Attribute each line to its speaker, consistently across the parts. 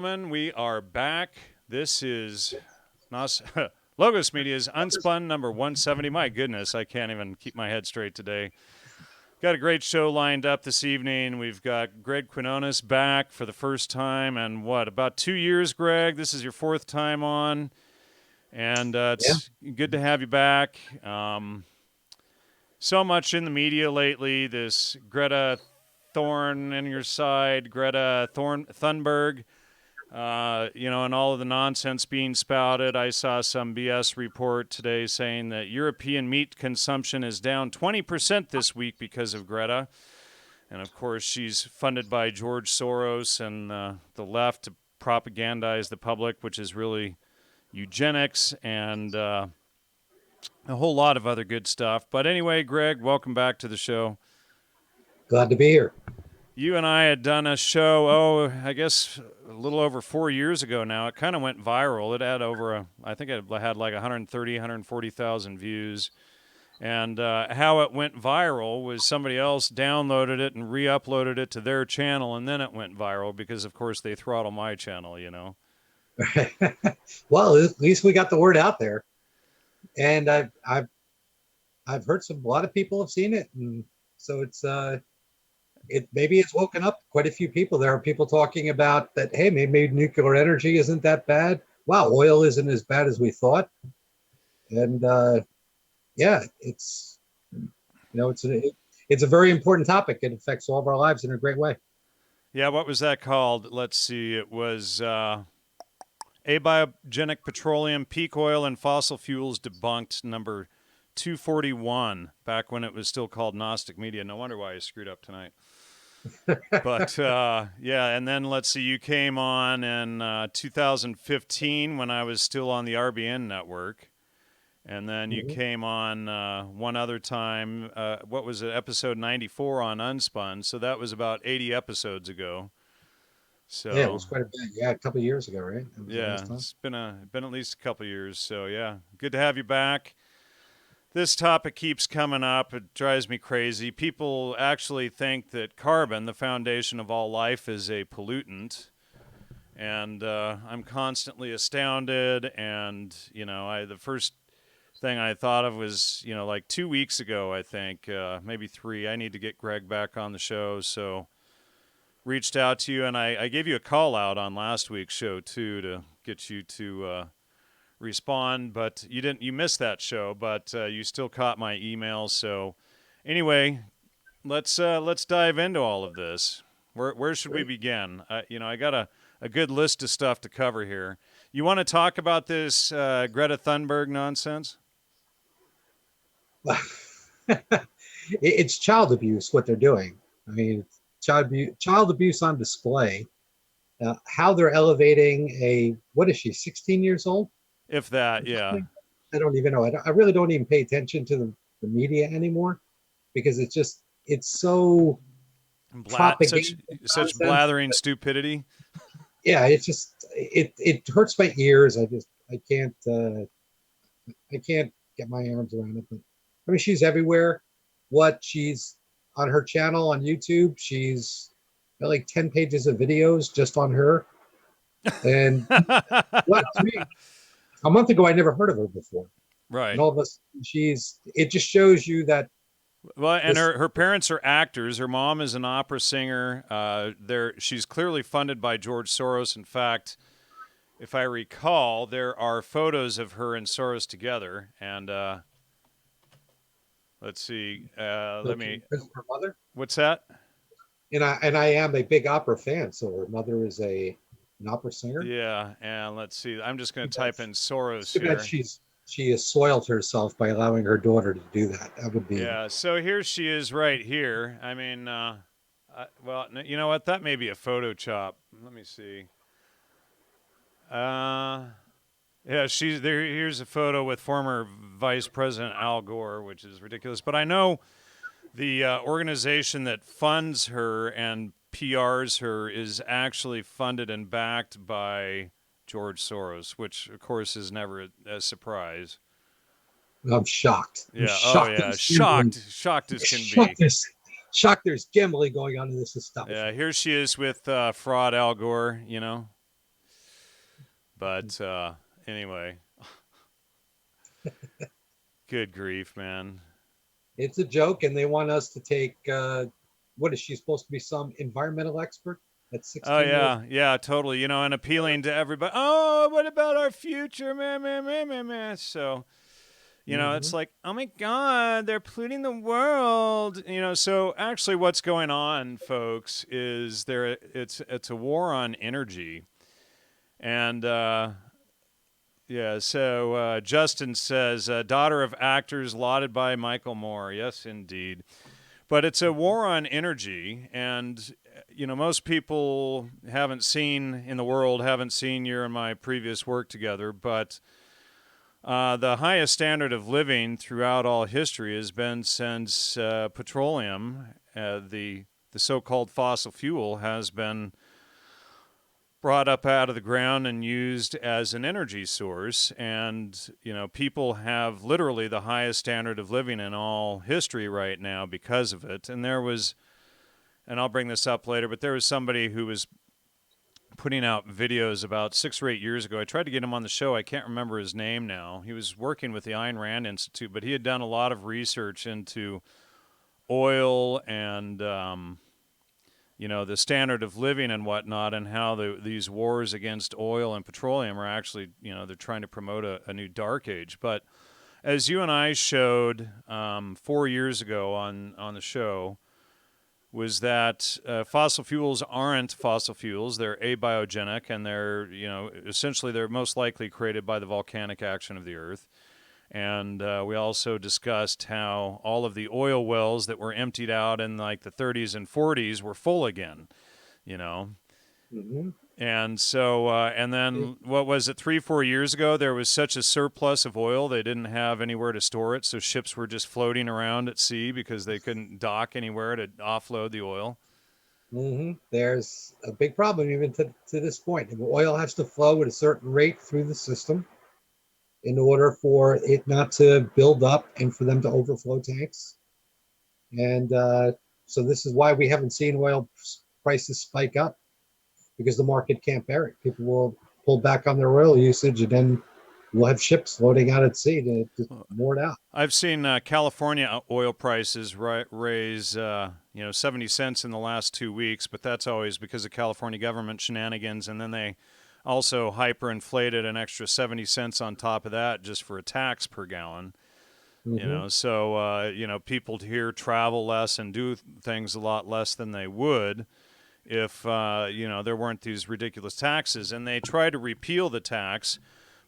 Speaker 1: We are back. This is Logos Media's UnSpun number 170. My goodness, I can't even keep my head straight today. Got a great show lined up this evening. We've got Greg Quinones back for the first time in about 2 years, Greg? This is your fourth time on, and it's good to have you back. So much in the media lately. This Greta Thorn on your side, Greta Thunberg. And all of the nonsense being spouted. I saw some BS report today saying that European meat consumption is down 20% this week because of Greta. And of course, she's funded by George Soros and the left to propagandize the public, which is really eugenics and a whole lot of other good stuff. But anyway, Greg, welcome back to the show.
Speaker 2: Glad to be here.
Speaker 1: You and I had done a show, I guess a little over 4 years ago now. It kind of went viral. It had I think it had like 130, 140,000 views. And how it went viral was somebody else downloaded it and re-uploaded it to their channel, and then it went viral because, of course, they throttle my channel,
Speaker 2: Well, at least we got the word out there. And I've heard a lot of people have seen it, and so maybe it's woken up quite a few people. There are people talking about that. Hey, maybe nuclear energy isn't that bad. Wow, oil isn't as bad as we thought. And it's a very important topic. It affects all of our lives in a great way.
Speaker 1: Yeah, what was that called? Let's see. It was Abiogenic Petroleum, Peak Oil, and Fossil Fuels Debunked, number 241, back when it was still called Gnostic Media. No wonder why I screwed up tonight. But and then let's see, you came on in 2015 when I was still on the RBN network, and then you came on one other time. What was it? Episode 94 on UnSpun. So that was about 80 episodes ago. So
Speaker 2: yeah, it was quite a bit. Yeah, a couple of years ago, right?
Speaker 1: Yeah, it's been at least a couple of years. So yeah, good to have you back. This topic keeps coming up. It drives me crazy. People actually think that carbon, the foundation of all life, is a pollutant. And I'm constantly astounded. And, the first thing I thought of was, like 2 weeks ago, I think, maybe 3. I need to get Greg back on the show. So reached out to you, and I gave you a call out on last week's show, too, to get you to respond, but you missed that show, but you still caught my email. So anyway, let's dive into all of this. Where should we begin? I got a good list of stuff to cover here. You want to talk about this Greta Thunberg nonsense?
Speaker 2: It's child abuse what they're doing. I mean, child abuse on display. How they're elevating what is she, 16 years old?
Speaker 1: If that, yeah.
Speaker 2: I don't even know. I really don't even pay attention to the media anymore because it's so
Speaker 1: such blathering stupidity.
Speaker 2: Yeah, it hurts my ears. I can't get my arms around it. But I mean, she's everywhere. She's on her channel on YouTube. She's got like 10 pages of videos just on her. And a month ago, I never heard of her before.
Speaker 1: Right.
Speaker 2: And all of us, it just shows you that.
Speaker 1: Well, and her parents are actors. Her mom is an opera singer. She's clearly funded by George Soros. In fact, if I recall, there are photos of her and Soros together. And let's see. Let me.
Speaker 2: Her mother?
Speaker 1: What's that?
Speaker 2: And I am a big opera fan. So her mother is an opera singer.
Speaker 1: Yeah, and let's see. I'm just going to type in Soros here.
Speaker 2: She has soiled herself by allowing her daughter to do that. That would be.
Speaker 1: Yeah. So here she is, right here. I mean, well, you know what? That may be a Photoshop. Let me see. Yeah, she's there. Here's a photo with former Vice President Al Gore, which is ridiculous. But I know the organization that funds her and PRs her is actually funded and backed by George Soros, which of course is never a surprise.
Speaker 2: I'm shocked.
Speaker 1: Yeah. Shocked as can be.
Speaker 2: Shocked there's gambling going on in this stuff.
Speaker 1: Yeah. Here she is with fraud Al Gore. But anyway, good grief, man.
Speaker 2: It's a joke, and they want us to take. What is she supposed to be? Some environmental expert at
Speaker 1: Oh
Speaker 2: 16 years?
Speaker 1: yeah, yeah, totally. You know, and appealing to everybody. Oh, what about our future, man, man, man, man, man? So, you know,
Speaker 2: Mm-hmm.
Speaker 1: it's like, oh my God, they're polluting the world. You know, so actually, what's going on, folks, is it's a war on energy, and yeah. So Justin says, daughter of actors lauded by Michael Moore. Yes, indeed. But it's a war on energy, and you know, most people haven't seen in the world haven't seen your and my previous work together, but the highest standard of living throughout all history has been since petroleum, the so-called fossil fuel, has been brought up out of the ground and used as an energy source. And you know, people have literally the highest standard of living in all history right now because of it. And there was, and I'll bring this up later, but there was somebody who was putting out videos about 6 or 8 years ago. I tried to get him on the show. I can't remember his name now. He was working with the Ayn Rand Institute, but he had done a lot of research into oil and you know, the standard of living and whatnot, and how these wars against oil and petroleum are actually, you know, they're trying to promote a new dark age. But as you and I showed 4 years ago on the show, was that fossil fuels aren't fossil fuels. They're abiogenic, and they're, you know, essentially they're most likely created by the volcanic action of the Earth. And we also discussed how all of the oil wells that were emptied out in like the 30s and 40s were full again, you know.
Speaker 2: Mm-hmm.
Speaker 1: And so, and then what was it, 3, 4 years ago, there was such a surplus of oil, they didn't have anywhere to store it. So ships were just floating around at sea because they couldn't dock anywhere to offload the oil.
Speaker 2: Mm-hmm. There's a big problem even to this point. If oil has to flow at a certain rate through the system in order for it not to build up and for them to overflow tanks. And so this is why we haven't seen oil prices spike up, because the market can't bear it. People will pull back on their oil usage, and then we'll have ships floating out at sea to just moor it out.
Speaker 1: I've seen California oil prices raise, you know, 70 cents in the last 2 weeks, but that's always because of California government shenanigans. And then they also hyperinflated an extra 70 cents on top of that just for a tax per gallon. You
Speaker 2: Mm-hmm.
Speaker 1: know, so, you know, people here travel less and do things a lot less than they would if, you know, there weren't these ridiculous taxes. And they try to repeal the tax.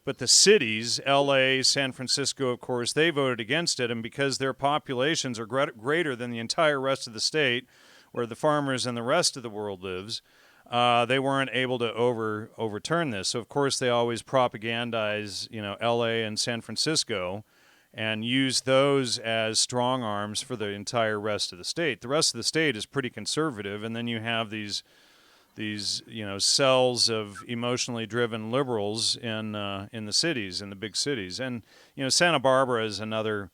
Speaker 1: But the cities, LA, San Francisco, of course, they voted against it. And because their populations are greater than the entire rest of the state, where the farmers and the rest of the world lives, they weren't able to overturn this. So, of course, they always propagandize, you know, LA and San Francisco and use those as strong arms for the entire rest of the state. The rest of the state is pretty conservative. And then you have these you know, cells of emotionally driven liberals in the cities, in the big cities. And you know, Santa Barbara is another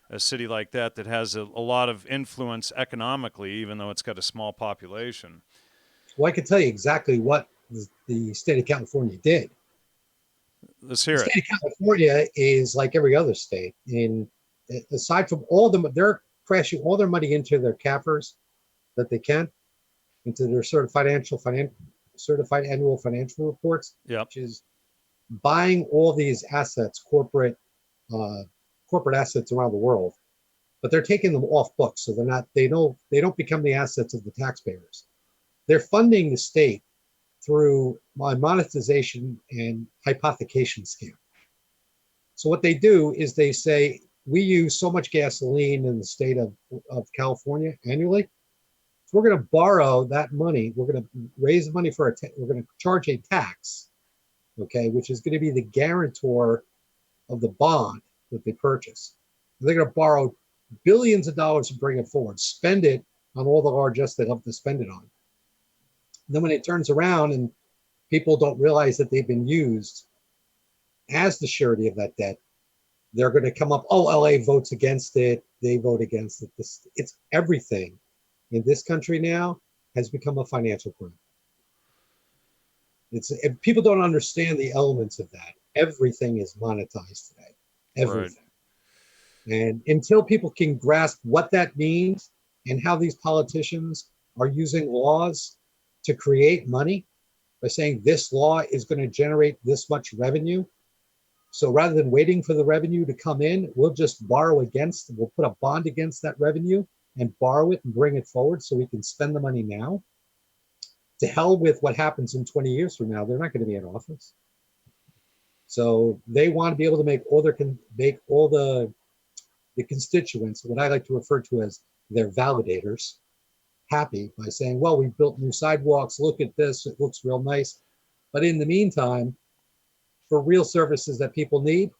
Speaker 1: a city like that that has a lot of influence economically, even though it's got a small population.
Speaker 2: Well, I can tell you exactly what the state of California did.
Speaker 1: Let's
Speaker 2: The
Speaker 1: hear it.
Speaker 2: state of California is like every other state. In aside from all them, they're crashing all their money into their CAFRs that they can, into their certified annual financial reports,
Speaker 1: Yep.
Speaker 2: which is buying all these assets, uh, corporate assets around the world, but they're taking them off books, so they don't become the assets of the taxpayers. They're funding the state through monetization and hypothecation scam. So what they do is they say, we use so much gasoline in the state of California annually, so we're going to borrow that money. We're going to raise the money we're going to charge a tax, okay, which is going to be the guarantor of the bond that they purchase. And they're going to borrow billions of dollars to bring it forward, spend it on all the largesse they love to spend it on. And then when it turns around and people don't realize that they've been used as the surety of that debt, they're going to come up, oh, LA votes against it. They vote against it. It's everything in this country now has become a financial crime. If people don't understand the elements of that, everything is monetized today.
Speaker 1: Right.
Speaker 2: Everything. And until people can grasp what that means and how these politicians are using laws to create money by saying this law is going to generate this much revenue. So rather than waiting for the revenue to come in, we'll put a bond against that revenue and borrow it and bring it forward so we can spend the money now. To hell with what happens in 20 years from now. They're not going to be in office. So they want to be able to make all the constituents, what I like to refer to as their validators, happy by saying, well, we built new sidewalks. Look at this. It looks real nice. But in the meantime, for real services that people need,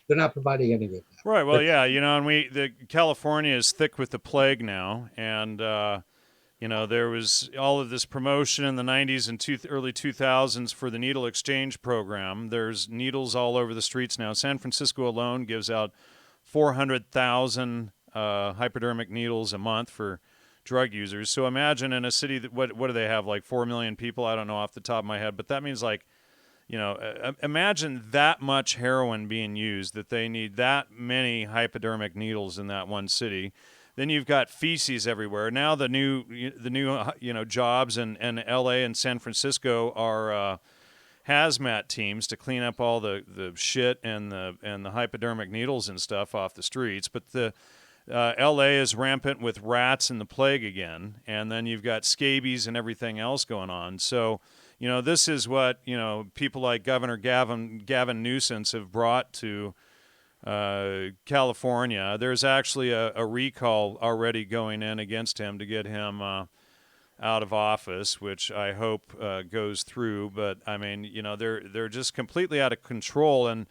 Speaker 2: they're not providing any of that.
Speaker 1: Right. Well, yeah, and the California is thick with the plague now. And, there was all of this promotion in the 90s and early 2000s for the needle exchange program. There's needles all over the streets now. San Francisco alone gives out 400,000 hypodermic needles a month for drug users. So imagine in a city that what do they have, like 4 million people? I don't know off the top of my head, but that means imagine that much heroin being used, that they need that many hypodermic needles in that one city. Then you've got feces everywhere. Now the new jobs in L.A. and San Francisco are hazmat teams to clean up all the shit and the hypodermic needles and stuff off the streets. But the L.A. is rampant with rats and the plague again, and then you've got scabies and everything else going on. So, this is what people like Governor Gavin Newsom have brought to California. There's actually a recall already going in against him to get him out of office, which I hope goes through. But I mean, they're just completely out of control. And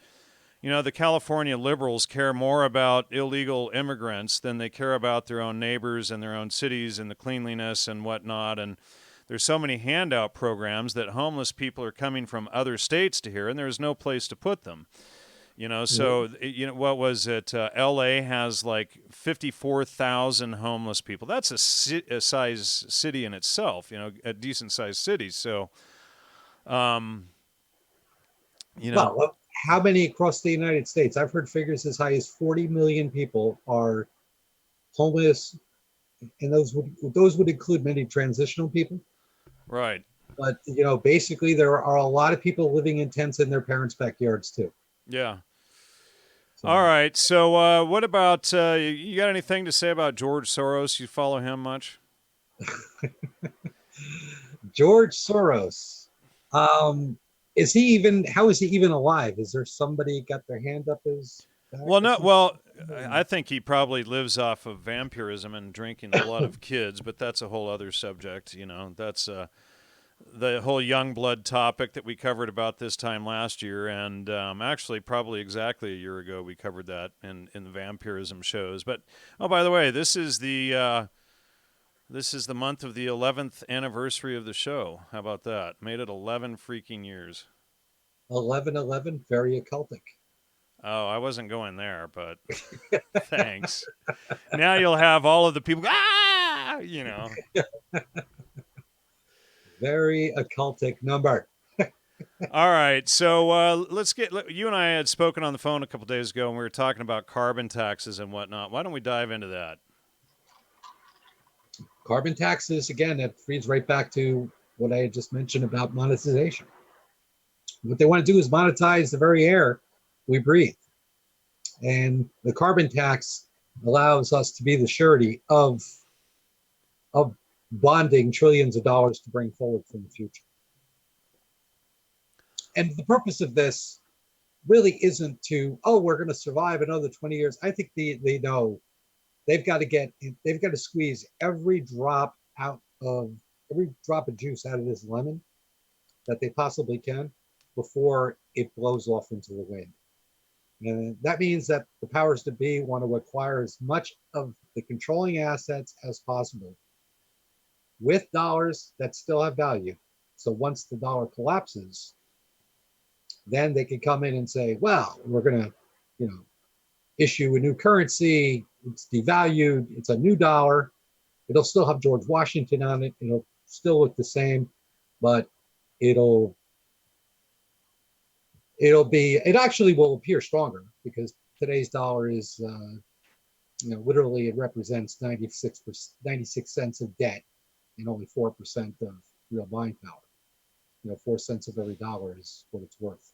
Speaker 1: the California liberals care more about illegal immigrants than they care about their own neighbors and their own cities and the cleanliness and whatnot. And there's so many handout programs that homeless people are coming from other states to here, and there's no place to put them. So what was it? L.A. has like 54,000 homeless people. That's a size city in itself. A decent sized city. So,
Speaker 2: Well, how many across the United States? I've heard figures as high as 40 million people are homeless, and those would include many transitional people.
Speaker 1: Right.
Speaker 2: But basically, there are a lot of people living in tents in their parents' backyards too.
Speaker 1: Yeah. So. All right. So, what about you? Got anything to say about George Soros? You follow him much?
Speaker 2: George Soros. Is he even? How is he even alive? Is there somebody got their hand up his back?
Speaker 1: Well, no. Well, I think he probably lives off of vampirism and drinking a lot of kids, but that's a whole other subject. That's the whole young blood topic that we covered about this time last year, and actually probably exactly a year ago we covered that in the vampirism shows. But by the way, this is the month of the 11th anniversary of the show. How about that? Made it 11 freaking years.
Speaker 2: 11/11, very occultic.
Speaker 1: Oh, I wasn't going there, but thanks. Now you'll have all of the people,
Speaker 2: Very occultic number.
Speaker 1: All right, so you and I had spoken on the phone a couple days ago, and we were talking about carbon taxes and whatnot. Why don't we dive into that?
Speaker 2: Carbon taxes, again, that feeds right back to what I had just mentioned about monetization. What they want to do is monetize the very air we breathe. And the carbon tax allows us to be the surety of bonding trillions of dollars to bring forward from the future. And the purpose of this really isn't we're going to survive another 20 years. I think they know they've got to squeeze every drop of juice out of this lemon that they possibly can before it blows off into the wind. And that means that the powers that be want to acquire as much of the controlling assets as possible with dollars that still have value. So once the dollar collapses, then they can come in and say, well, we're going to, issue a new currency. It's devalued. It's a new dollar. It'll still have George Washington on it. It'll still look the same, but it'll it actually will appear stronger because today's dollar is, literally it represents 96 cents of debt and only 4% of real buying power. 4 cents of every dollar is what it's worth.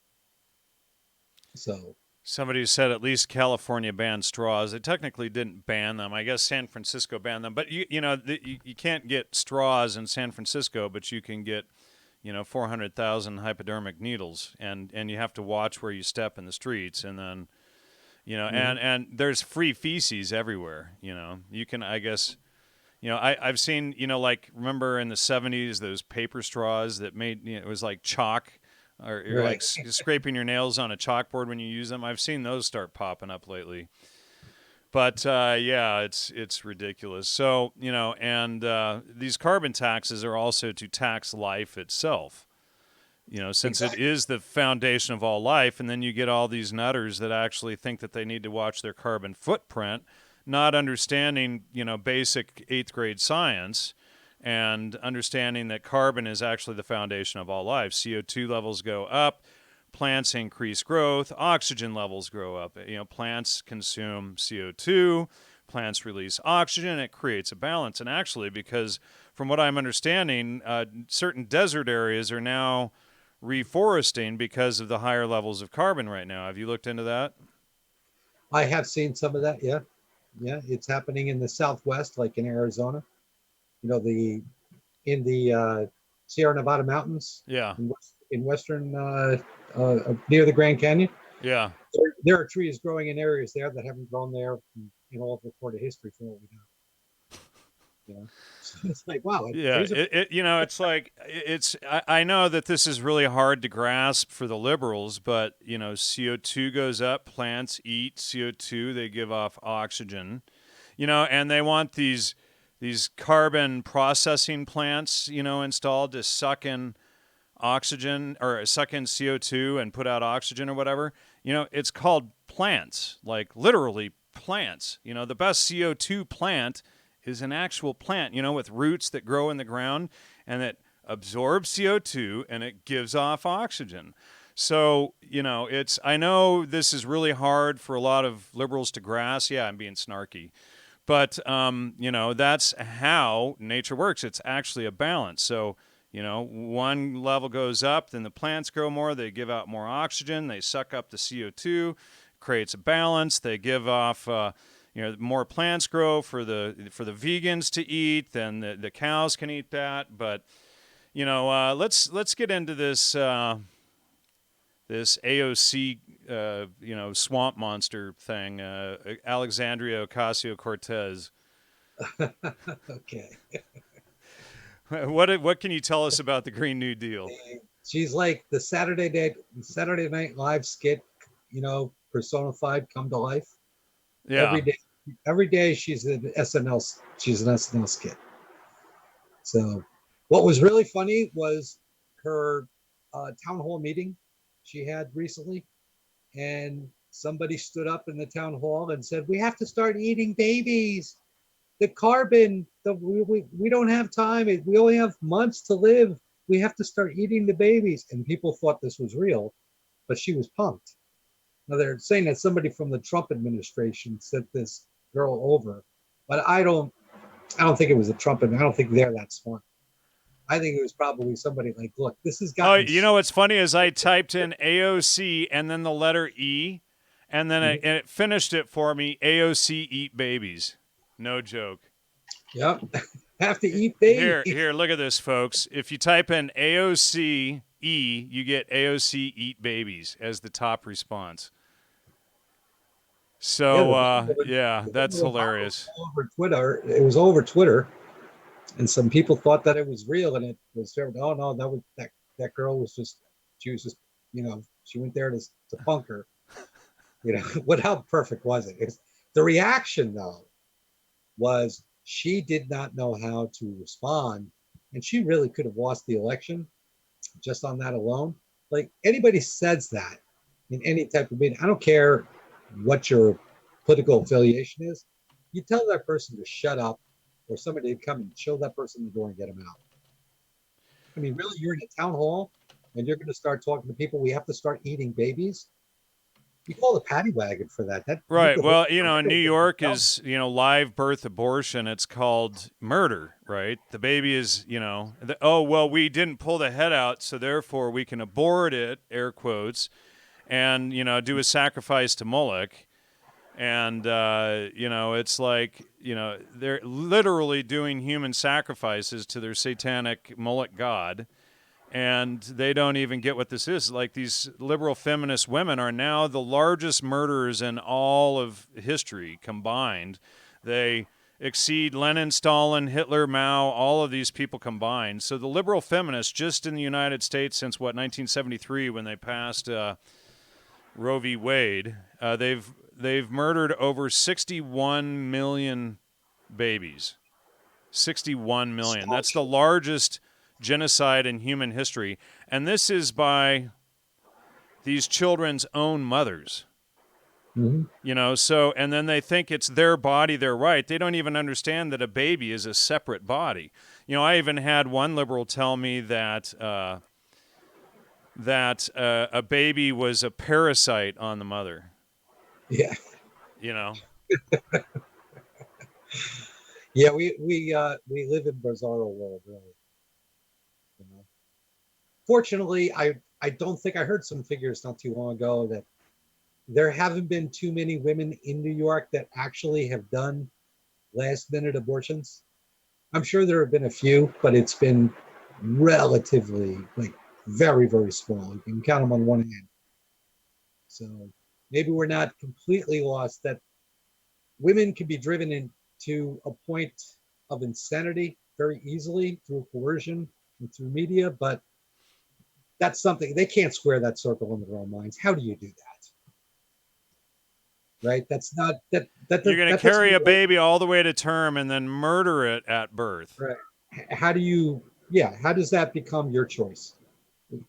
Speaker 2: So
Speaker 1: Somebody said at least California banned straws. They technically didn't ban them. I guess San Francisco banned them. But you can't get straws in San Francisco, but you can get 400,000 hypodermic needles, and you have to watch where you step in the streets, and then and there's free feces everywhere. You can, I guess. I've seen, like, remember in the 70s, those paper straws that made, it was like chalk, or you're
Speaker 2: right.
Speaker 1: like scraping your nails on a chalkboard when you use them. I've seen those start popping up lately. But yeah, it's ridiculous. So, and these carbon taxes are also to tax life itself. Since it
Speaker 2: Exactly.
Speaker 1: is the foundation of all life, and then you get all these nutters that actually think that they need to watch their carbon footprint, not understanding, basic 8th grade science, and understanding that carbon is actually the foundation of all life. CO2 levels go up, plants increase growth, oxygen levels grow up. Plants consume CO2, plants release oxygen, it creates a balance. And actually, because from what I'm understanding, certain desert areas are now reforesting because of the higher levels of carbon right now. Have you looked into that?
Speaker 2: I have seen some of that. Yeah. Yeah. It's happening in the Southwest, like in Arizona, the in the Sierra Nevada mountains
Speaker 1: Yeah.
Speaker 2: in western, near the Grand Canyon.
Speaker 1: Yeah.
Speaker 2: There are trees growing in areas there that haven't grown there in all of recorded history for what we know. So it's like, wow,
Speaker 1: Yeah,
Speaker 2: trees are.
Speaker 1: it's like I know that this is really hard to grasp for the liberals, but CO2 goes up, plants eat CO2, they give off oxygen, and they want these carbon processing plants, installed to suck in oxygen or suck in CO2 and put out oxygen or whatever. It's called plants, like literally plants. The best CO2 plant is an actual plant, with roots that grow in the ground and that absorbs CO2 and it gives off oxygen. So, I know this is really hard for a lot of liberals to grasp. Yeah, I'm being snarky. But, that's how nature works. It's actually a balance. So, one level goes up, then the plants grow more, they give out more oxygen, they suck up the CO2, creates a balance, they give off, more plants grow for the vegans to eat, then the cows can eat that. But, let's get into this this AOC, swamp monster thing, Alexandria Ocasio-Cortez.
Speaker 2: Okay.
Speaker 1: What can you tell us about the Green New Deal?
Speaker 2: She's like the Saturday Night Live skit, personified, come to life.
Speaker 1: Yeah.
Speaker 2: Every day, every day she's an SNL. She's an SNL skit. So, what was really funny was her town hall meeting she had recently, and somebody stood up in the town hall and said, "We have to start eating babies. The carbon, we don't have time. We only have months to live. We have to start eating the babies." And people thought this was real, but she was punked. Now they're saying that somebody from the Trump administration sent this girl over, but I don't think it was a Trump. I don't think they're that smart. I think it was probably somebody like, look, this has
Speaker 1: Oh,
Speaker 2: gotten.
Speaker 1: what's funny is I typed in AOC and then the letter E, and then it finished it for me. AOC eat babies. No joke.
Speaker 2: Yep, have to eat
Speaker 1: Here,
Speaker 2: babies.
Speaker 1: here, look at this, folks. If you type in AOC E, you get AOC eat babies as the top response.
Speaker 2: Yeah,
Speaker 1: So, yeah,
Speaker 2: the
Speaker 1: that's
Speaker 2: video went viral
Speaker 1: hilarious.
Speaker 2: all over Twitter. It was all over Twitter, and some people thought that it was real, and it was. Oh no, that girl was just. She was just. She went there to punk her. What? How perfect was it? The reaction though was she did not know how to respond, and she really could have lost the election just on that alone. Like anybody says that in any type of meeting, I don't care what your political affiliation is, you tell that person to shut up or somebody to come and chill that person in the door and get them out. I mean, really, you're in a town hall and you're going to start talking to people, we have to start eating babies. You call the paddy wagon for that. That you
Speaker 1: Right.
Speaker 2: could hold
Speaker 1: Well, you know, in New
Speaker 2: it
Speaker 1: York
Speaker 2: yourself.
Speaker 1: is, you know, live birth abortion. It's called murder, right? The baby is, you know, oh, well, we didn't pull the head out, so therefore we can abort it, air quotes, and, you know, do a sacrifice to Moloch. And, you know, it's like, you know, they're literally doing human sacrifices to their satanic Moloch god. And they don't even get what this is. Like, these liberal feminist women are now the largest murderers in all of history combined. They exceed Lenin, Stalin, Hitler, Mao, all of these people combined. So the liberal feminists, just in the United States since, what, 1973, when they passed Roe v. Wade, they've murdered over 61 million babies. 61 million. That's the largest genocide in human history. And this is by these children's own mothers.
Speaker 2: Mm-hmm.
Speaker 1: You know, so, and then they think it's their body, their right. They don't even understand that a baby is a separate body. You know, I even had one liberal tell me that a baby was a parasite on the mother.
Speaker 2: Yeah,
Speaker 1: You know,
Speaker 2: yeah. We live in bizarro world, really. You know? Fortunately, I don't think I heard some figures not too long ago that there haven't been too many women in New York that actually have done last minute abortions. I'm sure there have been a few, but it's been relatively like very, very small. You can count them on one hand. So maybe we're not completely lost that women can be driven into a point of insanity very easily through coercion and through media, but that's something they can't square that circle in their own minds. How do you do that? Right? That's not
Speaker 1: you're going to
Speaker 2: that doesn't
Speaker 1: carry
Speaker 2: mean
Speaker 1: a baby all the way to term and then murder it at birth.
Speaker 2: right. How do you how does that become your choice?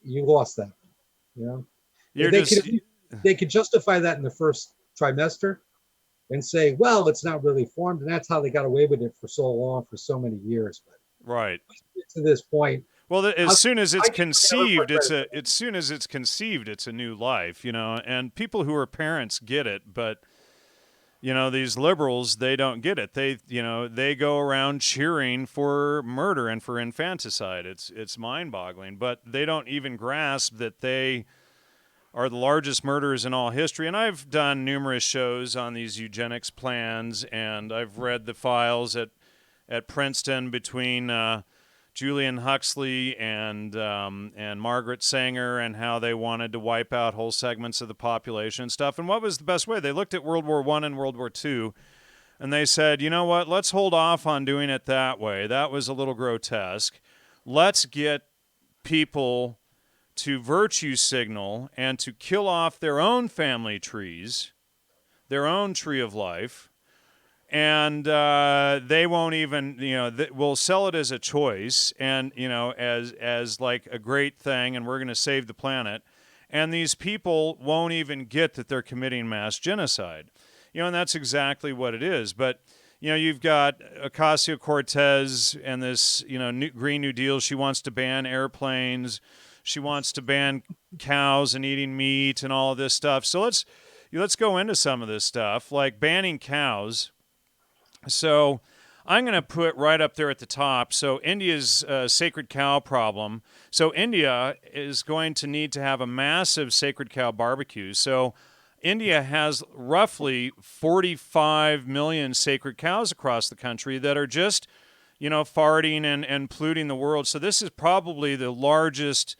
Speaker 2: You lost that, you know?
Speaker 1: You're
Speaker 2: They
Speaker 1: just,
Speaker 2: could they could justify that in the first trimester and say, well, it's not really formed, and that's how they got away with it for so long, for so many years. But
Speaker 1: right.
Speaker 2: to this point,
Speaker 1: Well, as soon as it's
Speaker 2: I can never put
Speaker 1: conceived,
Speaker 2: credit for
Speaker 1: as soon as it's conceived, it's a new life, you know. And people who are parents get it, but you know, these liberals, they don't get it. They, you know, they go around cheering for murder and for infanticide. It's mind-boggling, but they don't even grasp that they are the largest murderers in all history. And I've done numerous shows on these eugenics plans, and I've read the files at Princeton between Julian Huxley and Margaret Sanger, and how they wanted to wipe out whole segments of the population and stuff. And what was the best way? They looked at World War I and World War II, and they said, you know what? Let's hold off on doing it that way. That was a little grotesque. Let's get people to virtue signal and to kill off their own family trees, their own tree of life, and they won't even, you know, we'll sell it as a choice, and you know, as like a great thing, and we're going to save the planet, and these people won't even get that they're committing mass genocide, you know, and that's exactly what it is. But you know, you've got Ocasio-Cortez and this, you know, Green New Deal. She wants to ban airplanes. She wants to ban cows and eating meat and all of this stuff. So let's go into some of this stuff, like banning cows. So I'm going to put right up there at the top. So India's sacred cow problem. So India is going to need to have a massive sacred cow barbecue. So India has roughly 45 million sacred cows across the country that are just, you know, farting and polluting the world. So this is probably the largest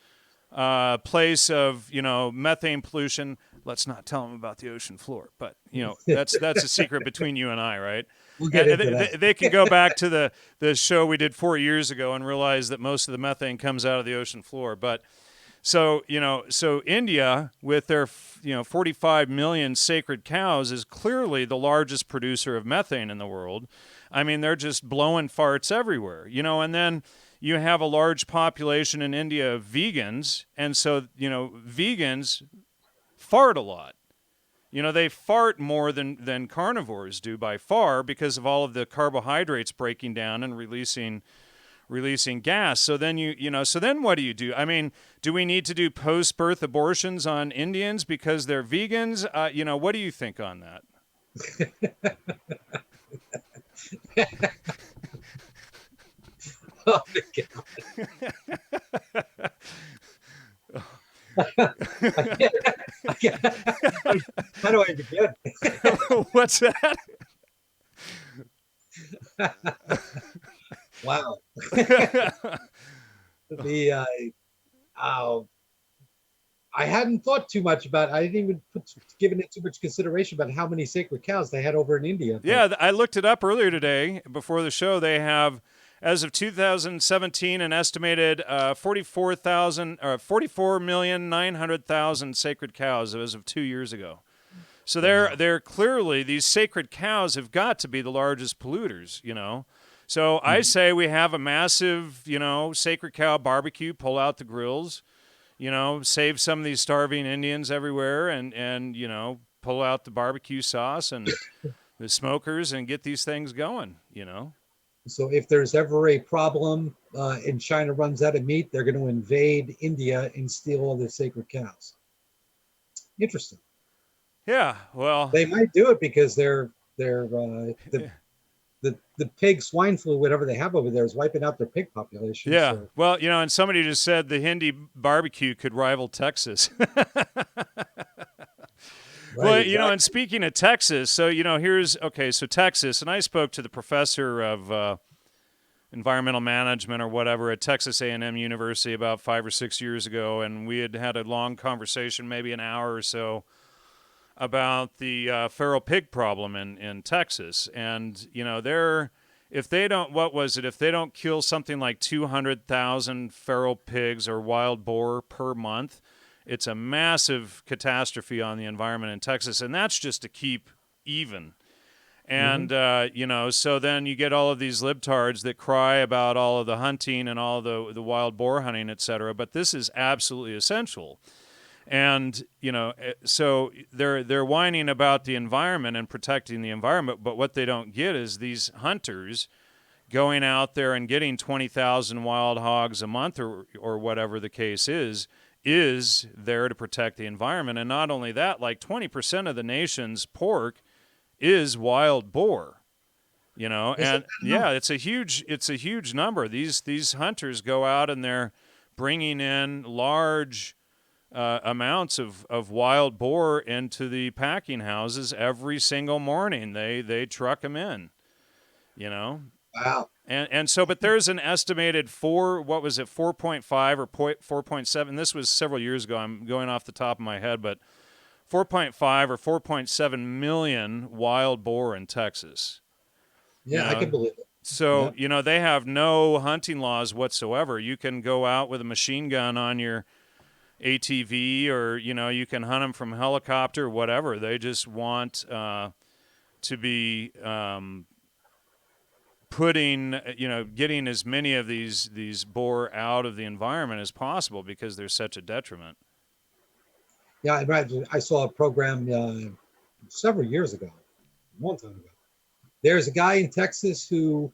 Speaker 1: place of, you know, methane pollution. Let's not tell them about the ocean floor, but you know, that's a secret between you and I, right?
Speaker 2: we'll get
Speaker 1: And
Speaker 2: into that.
Speaker 1: they can go back to the show we did 4 years ago and realize that most of the methane comes out of the ocean floor. But so, you know, so India with their, you know, 45 million sacred cows is clearly the largest producer of methane in the world. I mean, they're just blowing farts everywhere, you know, and then you have a large population in India of vegans, and so, you know, vegans fart a lot. You know, they fart more than carnivores do by far because of all of the carbohydrates breaking down and releasing releasing gas. So then so then what do you do? I mean, do we need to do post-birth abortions on Indians because they're vegans? What do you think on that?
Speaker 2: Oh my God. I can't, I can't, how do I begin?
Speaker 1: What's that?
Speaker 2: Wow. The uh, I hadn't thought too much about. I didn't even given it too much consideration about how many sacred cows they had over in India. But
Speaker 1: Yeah, I looked it up earlier today before the show. They have, as of 2017, an estimated 44,900,000 sacred cows as of 2 years ago. So
Speaker 2: wow.
Speaker 1: they're clearly, these sacred cows have got to be the largest polluters, So I say we have a massive, sacred cow barbecue, pull out the grills, save some of these starving Indians everywhere and pull out the barbecue sauce and the smokers and get these things going.
Speaker 2: So if there's ever a problem and China runs out of meat, they're going to invade India and steal all their sacred cows. Interesting.
Speaker 1: Yeah, well,
Speaker 2: They might do it because the pig swine flu, whatever they have over there, is wiping out their pig population.
Speaker 1: yeah.
Speaker 2: So
Speaker 1: Well, and somebody just said the Hindi barbecue could rival Texas. Well,
Speaker 2: right, exactly.
Speaker 1: and speaking of Texas, so, so Texas, and I spoke to the professor of environmental management or whatever at Texas A&M University about 5 or 6 years ago, and we had a long conversation, maybe an hour or so, about the feral pig problem in Texas. And, if they don't kill something like 200,000 feral pigs or wild boar per month, it's a massive catastrophe on the environment in Texas, and that's just to keep even. And, so then you get all of these libtards that cry about all of the hunting and all the wild boar hunting, et cetera, but this is absolutely essential. And, so they're whining about the environment and protecting the environment, but what they don't get is these hunters going out there and getting 20,000 wild hogs a month or whatever the case is there to protect the environment. And not only that, like 20% of the nation's pork is wild boar, and yeah, it's a huge number. These hunters go out and they're bringing in large amounts of wild boar into the packing houses every single morning. They truck them in,
Speaker 2: Wow.
Speaker 1: And so, but there's an estimated 4.5 or 4.7. This was several years ago. I'm going off the top of my head, but 4.5 or 4.7 million wild boar in Texas.
Speaker 2: Yeah, I can believe it.
Speaker 1: So,
Speaker 2: Yeah.
Speaker 1: they have no hunting laws whatsoever. You can go out with a machine gun on your ATV or, you can hunt them from helicopter or whatever. They just want to be getting as many of these boar out of the environment as possible because they're such a detriment.
Speaker 2: Yeah, I saw a program several years ago, a long time ago. There's a guy in Texas who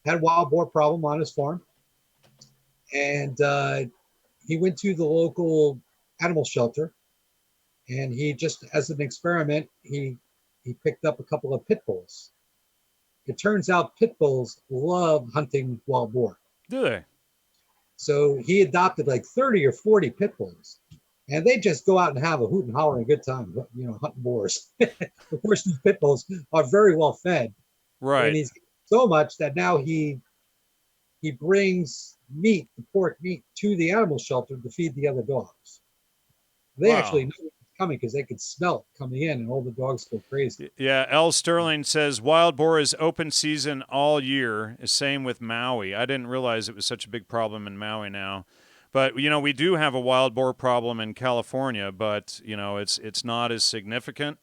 Speaker 2: had a wild boar problem on his farm, and he went to the local animal shelter, and he just, as an experiment, he picked up a couple of pit bulls. It turns out pit bulls love hunting wild boar.
Speaker 1: Do they?
Speaker 2: So he adopted like 30 or 40 pit bulls, and they just go out and have a hoot and holler and a good time, hunting boars. Of course, these pit bulls are very well fed,
Speaker 1: Right.
Speaker 2: and he's so much that now he brings meat, the pork meat, to the animal shelter to feed the other dogs. They actually know it's coming because they could smell it coming in, and all the dogs go crazy.
Speaker 1: Yeah, L. Sterling says wild boar is open season all year. Same with Maui. I didn't realize it was such a big problem in Maui now. But, we do have a wild boar problem in California, but, it's not as significant,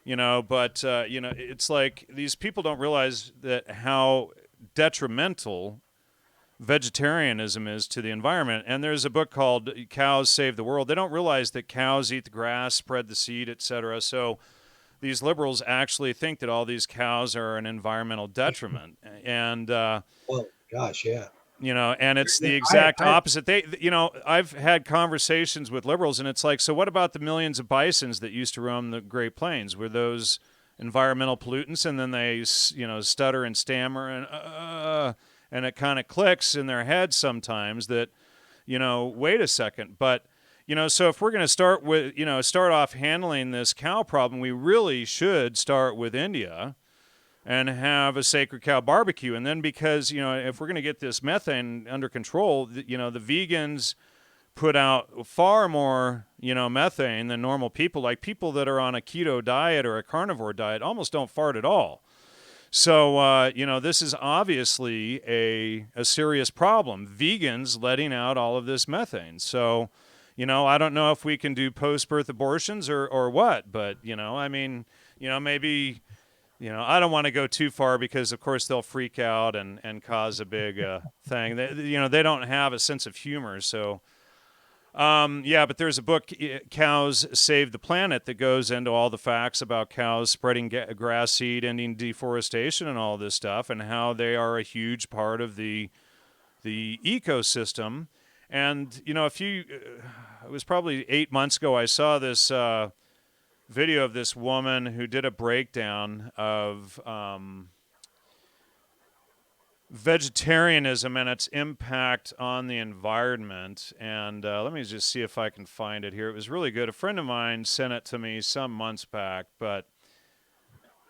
Speaker 1: but, it's like these people don't realize that how detrimental vegetarianism is to the environment. And there's a book called Cows Save the World. They don't realize that cows eat the grass, spread the seed, etc. So these liberals actually think that all these cows are an environmental detriment. And
Speaker 2: Well, gosh, yeah.
Speaker 1: And it's the
Speaker 2: I,
Speaker 1: exact
Speaker 2: I,
Speaker 1: opposite. I've had conversations with liberals, and it's like, so what about the millions of bisons that used to roam the Great Plains? Were those environmental pollutants? And then they, stutter and stammer, and it kind of clicks in their head sometimes that, wait a second. But, so if we're going to start off handling this cow problem, we really should start with India and have a sacred cow barbecue. And then because, if we're going to get this methane under control, the vegans put out far more, methane than normal people. Like people that are on a keto diet or a carnivore diet almost don't fart at all. So, this is obviously a serious problem. Vegans letting out all of this methane. So, I don't know if we can do post-birth abortions or what, but, maybe... I don't want to go too far because, of course, they'll freak out and cause a big thing. They don't have a sense of humor. So, but there's a book, Cows Save the Planet, that goes into all the facts about cows spreading grass seed, ending deforestation, and all this stuff, and how they are a huge part of the ecosystem. And, it was probably 8 months ago, I saw this video of this woman who did a breakdown of vegetarianism and its impact on the environment. And let me just see if I can find it here. It was really good. A friend of mine sent it to me some months back, but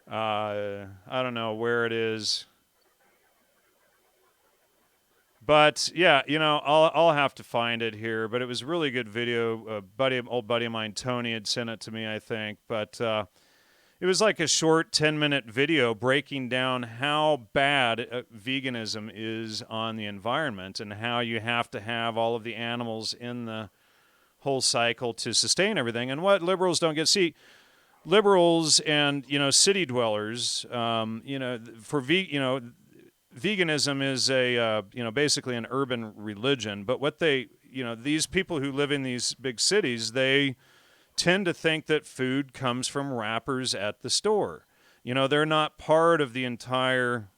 Speaker 1: I don't know where it is. But yeah, I'll have to find it here. But it was a really good video. Old buddy of mine, Tony, had sent it to me, I think. But it was like a short 10-minute video breaking down how bad veganism is on the environment and how you have to have all of the animals in the whole cycle to sustain everything. And what liberals don't get, see, liberals and city dwellers, veganism is basically an urban religion, but what these people who live in these big cities, they tend to think that food comes from wrappers at the store. They're not part of the entire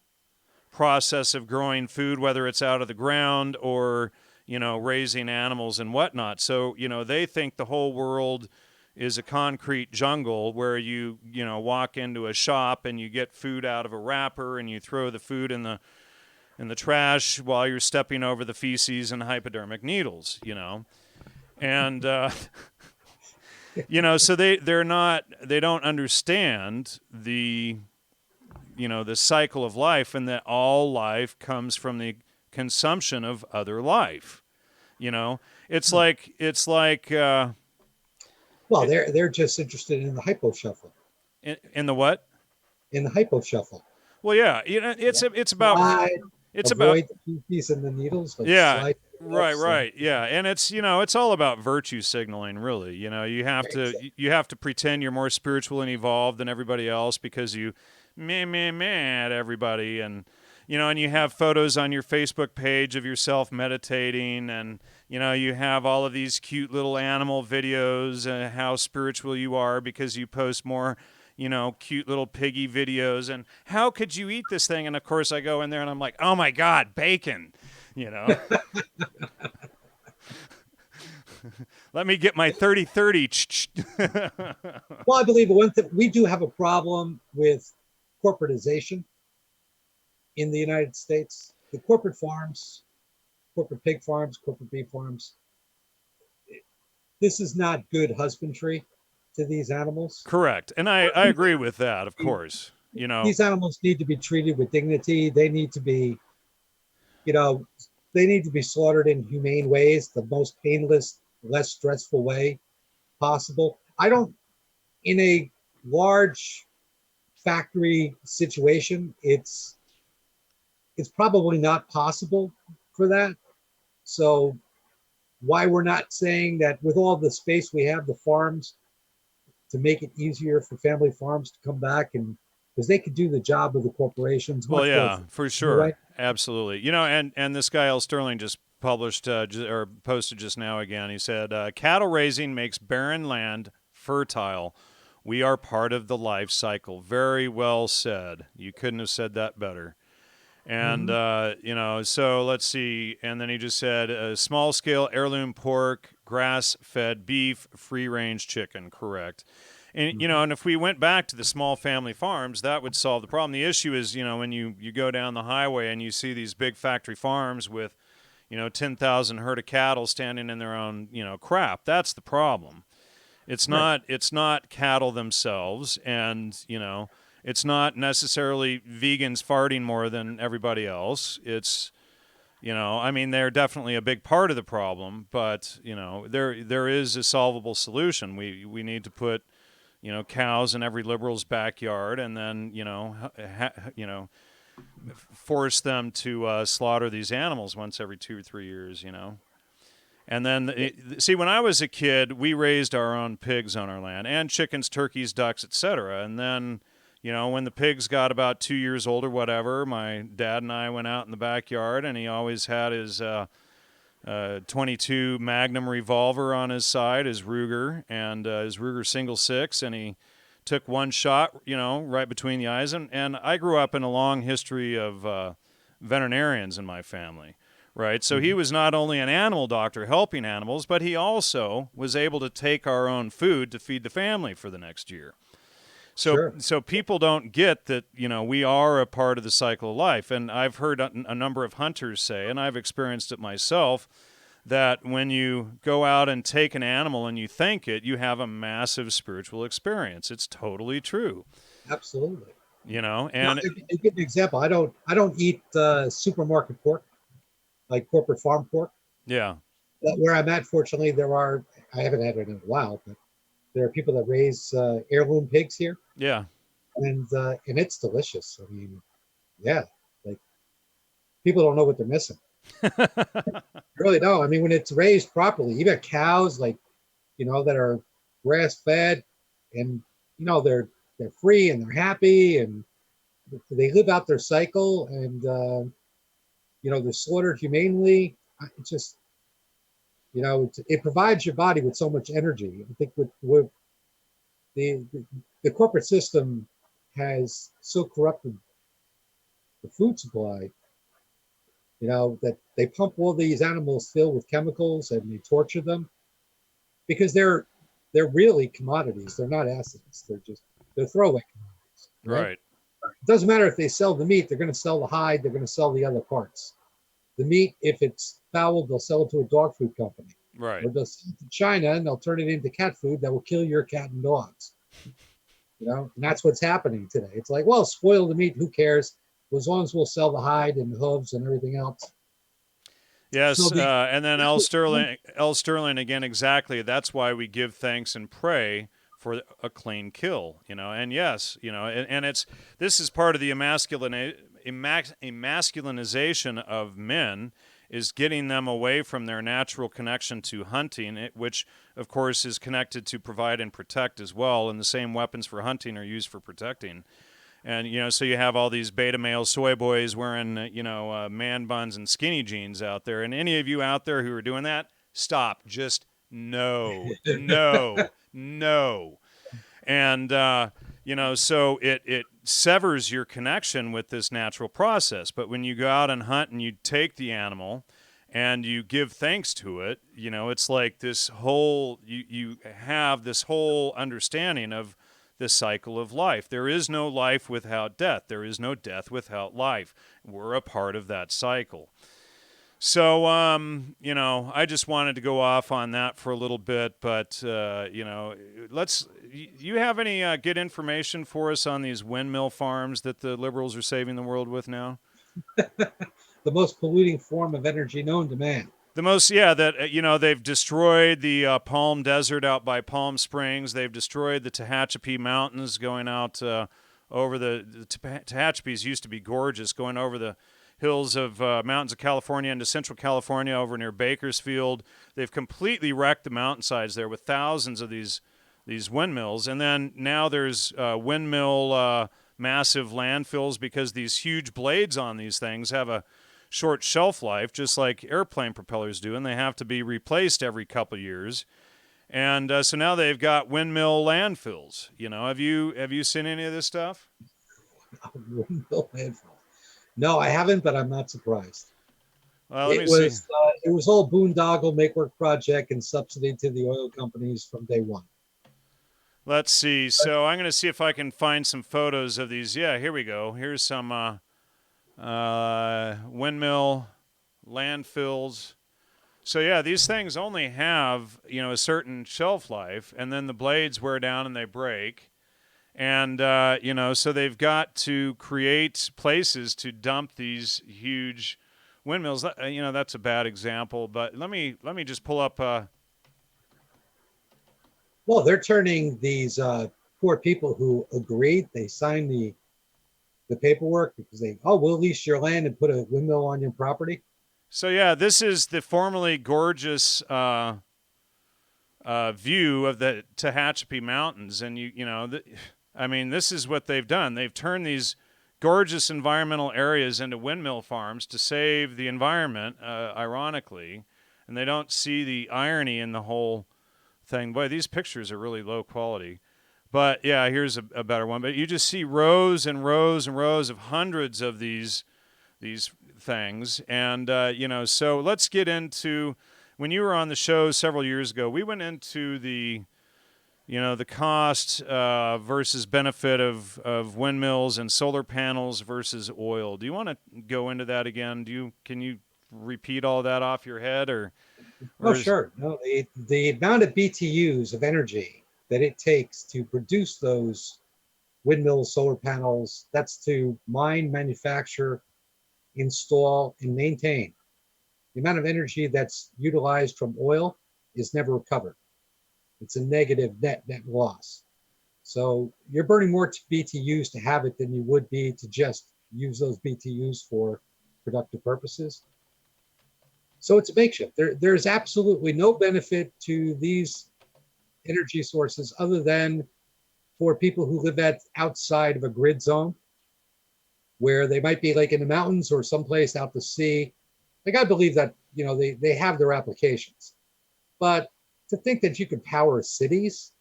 Speaker 1: process of growing food, whether it's out of the ground or, raising animals and whatnot. So, they think the whole world is a concrete jungle where you walk into a shop and you get food out of a wrapper and you throw the food in the trash while you're stepping over the feces and hypodermic needles, and so they don't understand the cycle of life, and that all life comes from the consumption of other life. It's like
Speaker 2: well, they're just interested in the hypo shuffle.
Speaker 1: In the what?
Speaker 2: In the hypo shuffle.
Speaker 1: Well, yeah, it's about
Speaker 2: Slide,
Speaker 1: it's about
Speaker 2: avoid the feces and the needles. Like
Speaker 1: yeah,
Speaker 2: slide
Speaker 1: right, yeah, and it's all about virtue signaling, really. You have to pretend you're more spiritual and evolved than everybody else because you at everybody, and and you have photos on your Facebook page of yourself meditating, and you have all of these cute little animal videos and how spiritual you are because you post more cute little piggy videos, and how could you eat this thing? And of course I go in there and I'm like, oh my God, bacon, let me get my 30-30.
Speaker 2: Well, I believe one thing, we do have a problem with corporatization in the United States. The corporate farms, corporate pig farms, corporate beef farms, this is not good husbandry to these animals.
Speaker 1: Correct. And I agree with that, of course.
Speaker 2: These animals need to be treated with dignity. They need to be, they need to be slaughtered in humane ways, the most painless, less stressful way possible. In a large factory situation, it's probably not possible for that. So why we're not saying that with all the space we have, the farms, to make it easier for family farms to come back, and because they could do the job of the corporations.
Speaker 1: Well, yeah, for sure.
Speaker 2: Right?
Speaker 1: Absolutely. And this guy, L. Sterling, just published or posted just now again. He said, cattle raising makes barren land fertile. We are part of the life cycle. Very well said. You couldn't have said that better. And, so let's see. And then he just said small scale heirloom pork, grass fed beef, free range chicken. Correct. And, and if we went back to the small family farms, that would solve the problem. The issue is, when you go down the highway and you see these big factory farms with, 10,000 herd of cattle standing in their own, crap. That's the problem. It's not cattle themselves, and it's not necessarily vegans farting more than everybody else. It's they're definitely a big part of the problem, but there is a solvable solution. We need to put cows in every liberal's backyard, and then force them to slaughter these animals once every 2 or 3 years. And then, see, when I was a kid, we raised our own pigs on our land, and chickens, turkeys, ducks, etc. And then, when the pigs got about 2 years old or whatever, my dad and I went out in the backyard, and he always had his 22 Magnum revolver on his side, his Ruger, and his Ruger single six, and he took one shot, right between the eyes. And I grew up in a long history of veterinarians in my family. Right, so he was not only an animal doctor helping animals, but he also was able to take our own food to feed the family for the next year. So people don't get that, we are a part of the cycle of life. And I've heard a number of hunters say, and I've experienced it myself, that when you go out and take an animal and you thank it, you have a massive spiritual experience. It's totally true.
Speaker 2: Absolutely.
Speaker 1: And
Speaker 2: I'll give an example. I don't eat supermarket pork, like corporate farm pork.
Speaker 1: Yeah.
Speaker 2: Where I'm at, fortunately, I haven't had it in a while, but there are people that raise heirloom pigs here.
Speaker 1: Yeah.
Speaker 2: And it's delicious. I mean, yeah, like people don't know what they're missing. Really don't. I mean, when it's raised properly, you got cows that are grass fed, and they're free and they're happy, and they live out their cycle, and they're slaughtered humanely. It's just, it provides your body with so much energy. I think with the corporate system has so corrupted the food supply, that they pump all these animals filled with chemicals and they torture them because they're really commodities. They're not assets. They're throwaway commodities.
Speaker 1: Right.
Speaker 2: It doesn't matter if they sell the meat, they're going to sell the hide, they're going to sell the other parts. The meat, if it's foul, they'll sell it to a dog food company.
Speaker 1: Right.
Speaker 2: Or they'll sell it to China and they'll turn it into cat food that will kill your cat and dogs. And that's what's happening today. It's like, well, spoil the meat, who cares? Well, as long as we'll sell the hide and the hooves and everything else.
Speaker 1: Yes, and then L. Sterling again, exactly. That's why we give thanks and pray for a clean kill, and yes, and this is part of the emasculinization of men, is getting them away from their natural connection to hunting, which of course is connected to provide and protect as well, and the same weapons for hunting are used for protecting. And, so you have all these beta male soy boys wearing, man buns and skinny jeans out there. And any of you out there who are doing that, stop. Just no, no, no. And, so it severs your connection with this natural process. But when you go out and hunt and you take the animal and you give thanks to it, it's like this whole, you have this whole understanding of the cycle of life. There is no life without death. There is no death without life. We're a part of that cycle. So, I just wanted to go off on that for a little bit, but, you have any good information for us on these windmill farms that the liberals are saving the world with now?
Speaker 2: The most polluting form of energy known to man.
Speaker 1: The most, yeah, that, they've destroyed the Palm Desert out by Palm Springs. They've destroyed the Tehachapi Mountains going out over the Tehachapis used to be gorgeous, going over the hills of mountains of California into central California over near Bakersfield. They've completely wrecked the mountainsides there with thousands of these windmills. And then now there's windmill massive landfills because these huge blades on these things have a short shelf life, just like airplane propellers do, and they have to be replaced every couple years. And so now they've got windmill landfills. Have you seen any of this stuff?
Speaker 2: Windmill landfill. No, I haven't, but I'm not surprised.
Speaker 1: Well, let me see.
Speaker 2: It was all boondoggle make work project and subsidy to the oil companies from day one.
Speaker 1: Let's see. So I'm going to see if I can find some photos of these. Yeah, here we go. Here's some windmill landfills. So yeah, these things only have a certain shelf life, and then the blades wear down and they break. And so they've got to create places to dump these huge windmills. That's a bad example, but let me just pull up.
Speaker 2: Well, they're turning these poor people who agreed, they signed the paperwork because we'll lease your land and put a windmill on your property.
Speaker 1: So yeah, this is the formerly gorgeous view of the Tehachapi Mountains, and I mean, this is what they've done. They've turned these gorgeous environmental areas into windmill farms to save the environment, ironically, and they don't see the irony in the whole thing. Boy, these pictures are really low quality. But yeah, here's a better one. But you just see rows and rows and rows of hundreds of these things, and so let's get into when you were on the show several years ago. We went into the cost versus benefit of windmills and solar panels versus oil. Do you want to go into that again? Can you repeat all that off your head,
Speaker 2: Oh,
Speaker 1: or is
Speaker 2: sure. No, the amount of BTUs of energy that it takes to produce those windmills, solar panels, that's to mine, manufacture, install, and maintain. The amount of energy that's utilized from oil is never recovered. It's a negative net loss. So you're burning more BTUs to have it than you would be to just use those BTUs for productive purposes. So it's a makeshift. There's absolutely no benefit to these energy sources other than for people who live outside of a grid zone where they might be like in the mountains or someplace out to sea. Like I believe that, they have their applications. But to think that you could power cities,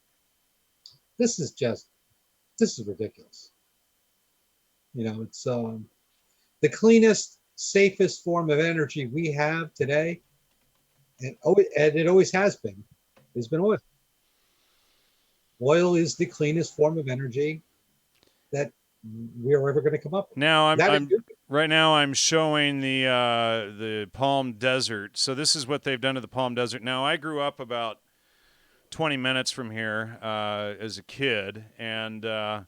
Speaker 2: this is ridiculous. It's the cleanest, safest form of energy we have today, and it always has been oil. Oil is the cleanest form of energy that we are ever going to come up with.
Speaker 1: now I'm,
Speaker 2: That is
Speaker 1: I'm right now I'm showing the Palm Desert. So this is what they've done to the Palm Desert. Now I grew up about 20 minutes from here as a kid, and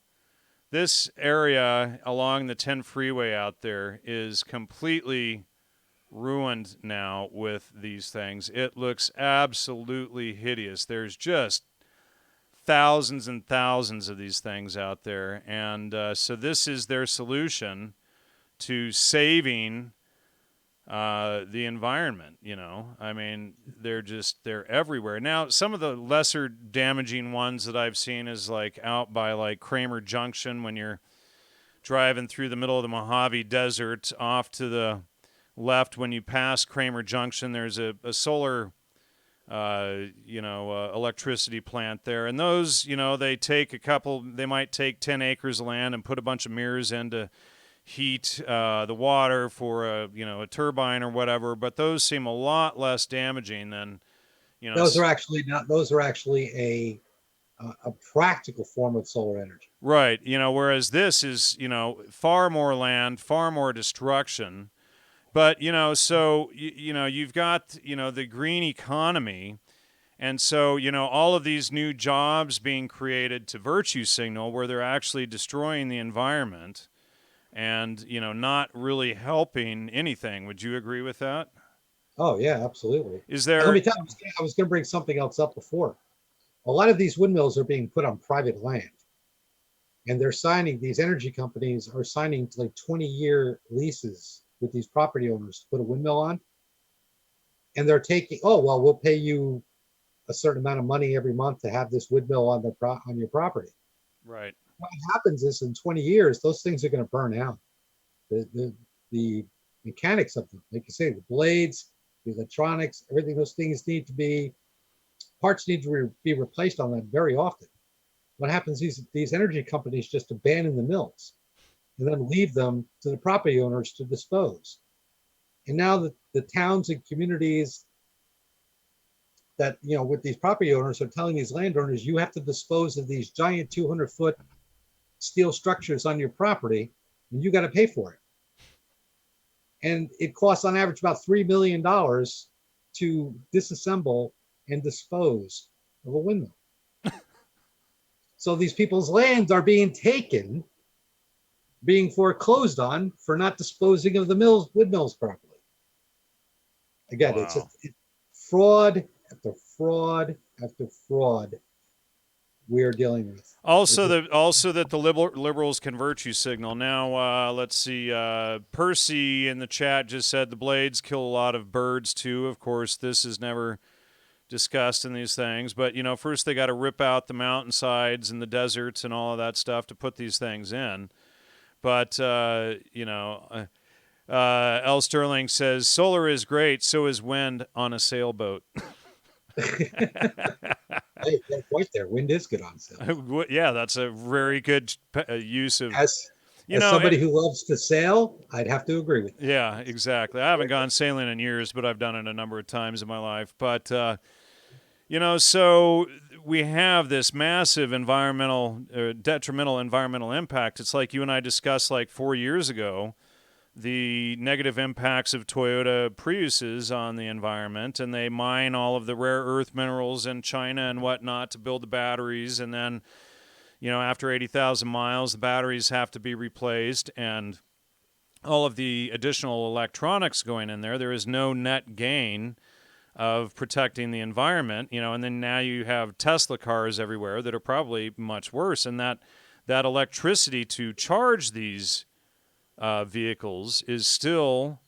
Speaker 1: this area along the 10 freeway out there is completely ruined now with these things. It looks absolutely hideous. There's just thousands and thousands of these things out there, and so this is their solution to saving the environment. I mean, they're everywhere now. Some of the lesser damaging ones that I've seen is like out by like Kramer Junction when you're driving through the middle of the Mojave Desert. Off to the left when you pass Kramer Junction, there's a solar electricity plant there, and those, they might take 10 acres of land and put a bunch of mirrors in to heat the water for a turbine or whatever, but those seem a lot less damaging than
Speaker 2: those are actually not. Those are actually a practical form of solar energy.
Speaker 1: right. Whereas this is far more land, far more destruction. But so you've got the green economy, and so all of these new jobs being created to virtue signal, where they're actually destroying the environment, and not really helping anything. Would you agree with that?
Speaker 2: Oh yeah, absolutely.
Speaker 1: Is
Speaker 2: And let
Speaker 1: there
Speaker 2: me tell you, I was going to bring something else up before. A lot of these windmills are being put on private land, and these energy companies are signing like 20-year leases with these property owners to put a windmill on, and they're taking, oh well, we'll pay you a certain amount of money every month to have this windmill on your property.
Speaker 1: right?
Speaker 2: What happens is in 20 years, those things are going to burn out. The mechanics of them, like you say, the blades, the electronics, everything, those things parts need to be replaced on that very often. What happens is these energy companies just abandon the mills. and then leave them to the property owners to dispose. And now the towns and communities that, with these property owners are telling these landowners, you have to dispose of these giant 200-foot steel structures on your property, and you got to pay for it. And it costs on average about $3 million to disassemble and dispose of a windmill. So these people's lands are being taken, being foreclosed on for not disposing of the windmills properly. Again,
Speaker 1: Wow.
Speaker 2: it's fraud after fraud after fraud we're dealing with.
Speaker 1: Also, that the liberals can virtue signal. Now, let's see. Percy in the chat just said the blades kill a lot of birds too. Of course, this is never discussed in these things. But first they got to rip out the mountainsides and the deserts and all of that stuff to put these things in. But L. Sterling says solar is great, so is wind on a sailboat.
Speaker 2: Hey, that point there. Wind is good on sail.
Speaker 1: Yeah, that's a very good use of.
Speaker 2: As somebody who loves to sail, I'd have to agree with you.
Speaker 1: Yeah, exactly. I haven't gone sailing in years, but I've done it a number of times in my life. But so we have this massive detrimental environmental impact. It's like you and I discussed like 4 years ago, the negative impacts of Toyota Priuses on the environment, and they mine all of the rare earth minerals in China and whatnot to build the batteries, and then, after 80,000 miles, the batteries have to be replaced, and all of the additional electronics going in there is no net gain of protecting the environment, and then now you have Tesla cars everywhere that are probably much worse, and that electricity to charge these vehicles is still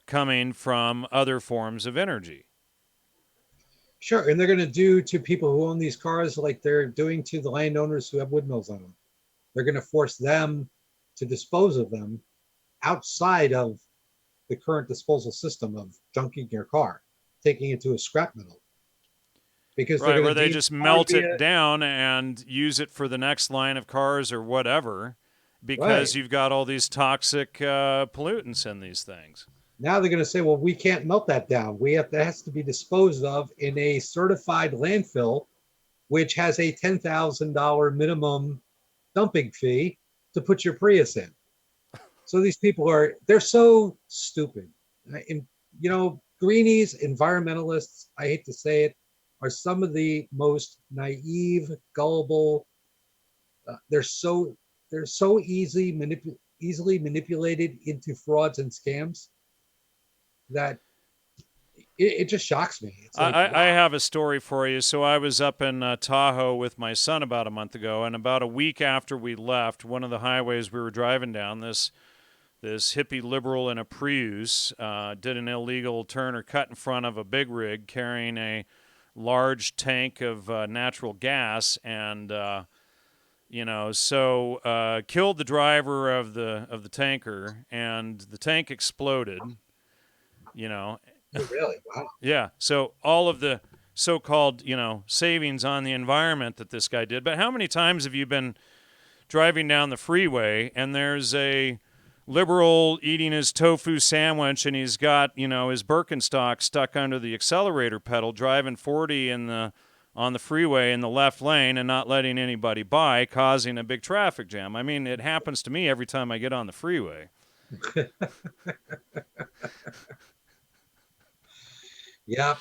Speaker 1: coming from other forms of energy.
Speaker 2: Sure, and they're going to do to people who own these cars like they're doing to the landowners who have windmills on them. They're going to force them to dispose of them outside of the current disposal system of junking your car, taking it to a scrap metal. Because
Speaker 1: right, where they just melt it down and use it for the next line of cars or whatever. Because you've got all these toxic pollutants in these things.
Speaker 2: Now they're going to say, well, we can't melt that down. That has to be disposed of in a certified landfill, which has a $10,000 minimum dumping fee to put your Prius in. So these people they're so stupid. And, greenies, environmentalists, I hate to say it, are some of the most naive, gullible. They're so easily manipulated into frauds and scams that it just shocks me. It's like,
Speaker 1: I have a story for you. So I was up in Tahoe with my son about a month ago, and about a week after we left, one of the highways we were driving down, this hippie liberal in a Prius did an illegal turn or cut in front of a big rig carrying a large tank of natural gas, and killed the driver of the tanker, and the tank exploded.
Speaker 2: Really? Wow.
Speaker 1: Yeah. So all of the so-called savings on the environment that this guy did. But how many times have you been driving down the freeway and there's a liberal eating his tofu sandwich and he's got his Birkenstock stuck under the accelerator pedal, driving 40 on the freeway in the left lane and not letting anybody by, causing a big traffic jam? I mean, it happens to me every time I get on the freeway.
Speaker 2: Yeah.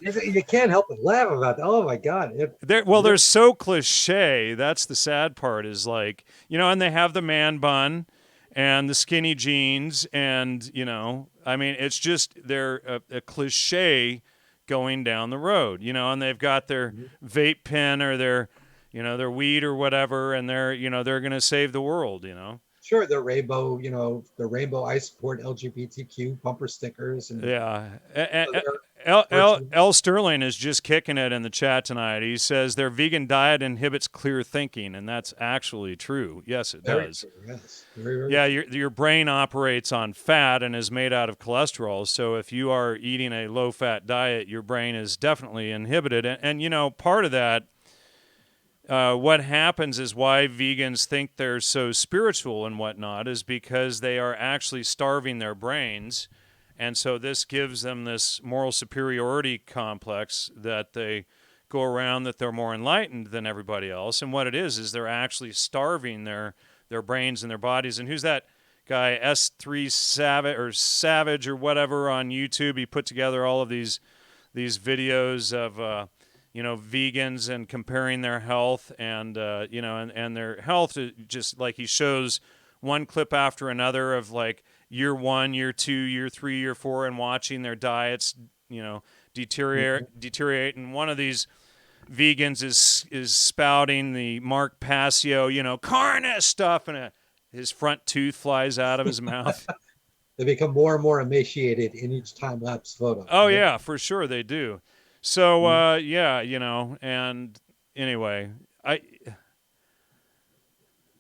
Speaker 2: You can't help but laugh about that. Oh my God.
Speaker 1: They're so cliche. That's the sad part, is like, and they have the man bun and the skinny jeans, and I mean, it's just they're a cliche going down the road, and they've got their vape pen or their weed or whatever, and they're going to save the world,
Speaker 2: Sure, the rainbow, I support LGBTQ bumper stickers. And
Speaker 1: yeah. L. Sterling is just kicking it in the chat tonight. He says their vegan diet inhibits clear thinking, and that's actually true. Yes, it does.
Speaker 2: True, yes. Very, very
Speaker 1: true. Your brain operates on fat and is made out of cholesterol. So if you are eating a low-fat diet, your brain is definitely inhibited. And part of that what happens is why vegans think they're so spiritual and whatnot is because they are actually starving their brains. And so this gives them this moral superiority complex that they go around that they're more enlightened than everybody else. And what it is they're actually starving their brains and their bodies. And who's that guy, S3 Savage or whatever on YouTube? He put together all of these videos of vegans and comparing their health and and their health, just like he shows one clip after another of like year 1, year 2, year 3, year 4, and watching their diets deteriorate. And one of these vegans is spouting the Mark Passio carne stuff, and his front tooth flies out of his mouth.
Speaker 2: They become more and more emaciated in each time lapse photo.
Speaker 1: Oh
Speaker 2: Right?
Speaker 1: yeah, for sure they do. So
Speaker 2: Mhm.
Speaker 1: and anyway,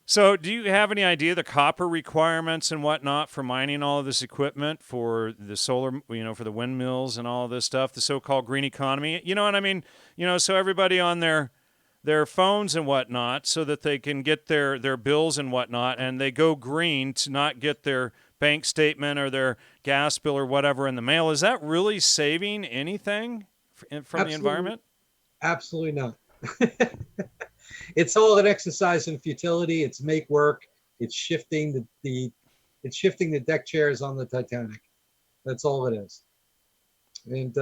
Speaker 1: so do you have any idea the copper requirements and whatnot for mining all of this equipment for the solar, for the windmills and all of this stuff, the so-called green economy? You know what I mean? So everybody on their phones and whatnot, so that they can get their bills and whatnot, and they go green to not get their bank statement or their gas bill or whatever in the mail. Is that really saving anything from the
Speaker 2: Absolutely,
Speaker 1: environment?
Speaker 2: absolutely not. It's all an exercise in futility. It's make work. It's shifting it's shifting the deck chairs on the Titanic. That's all it is. And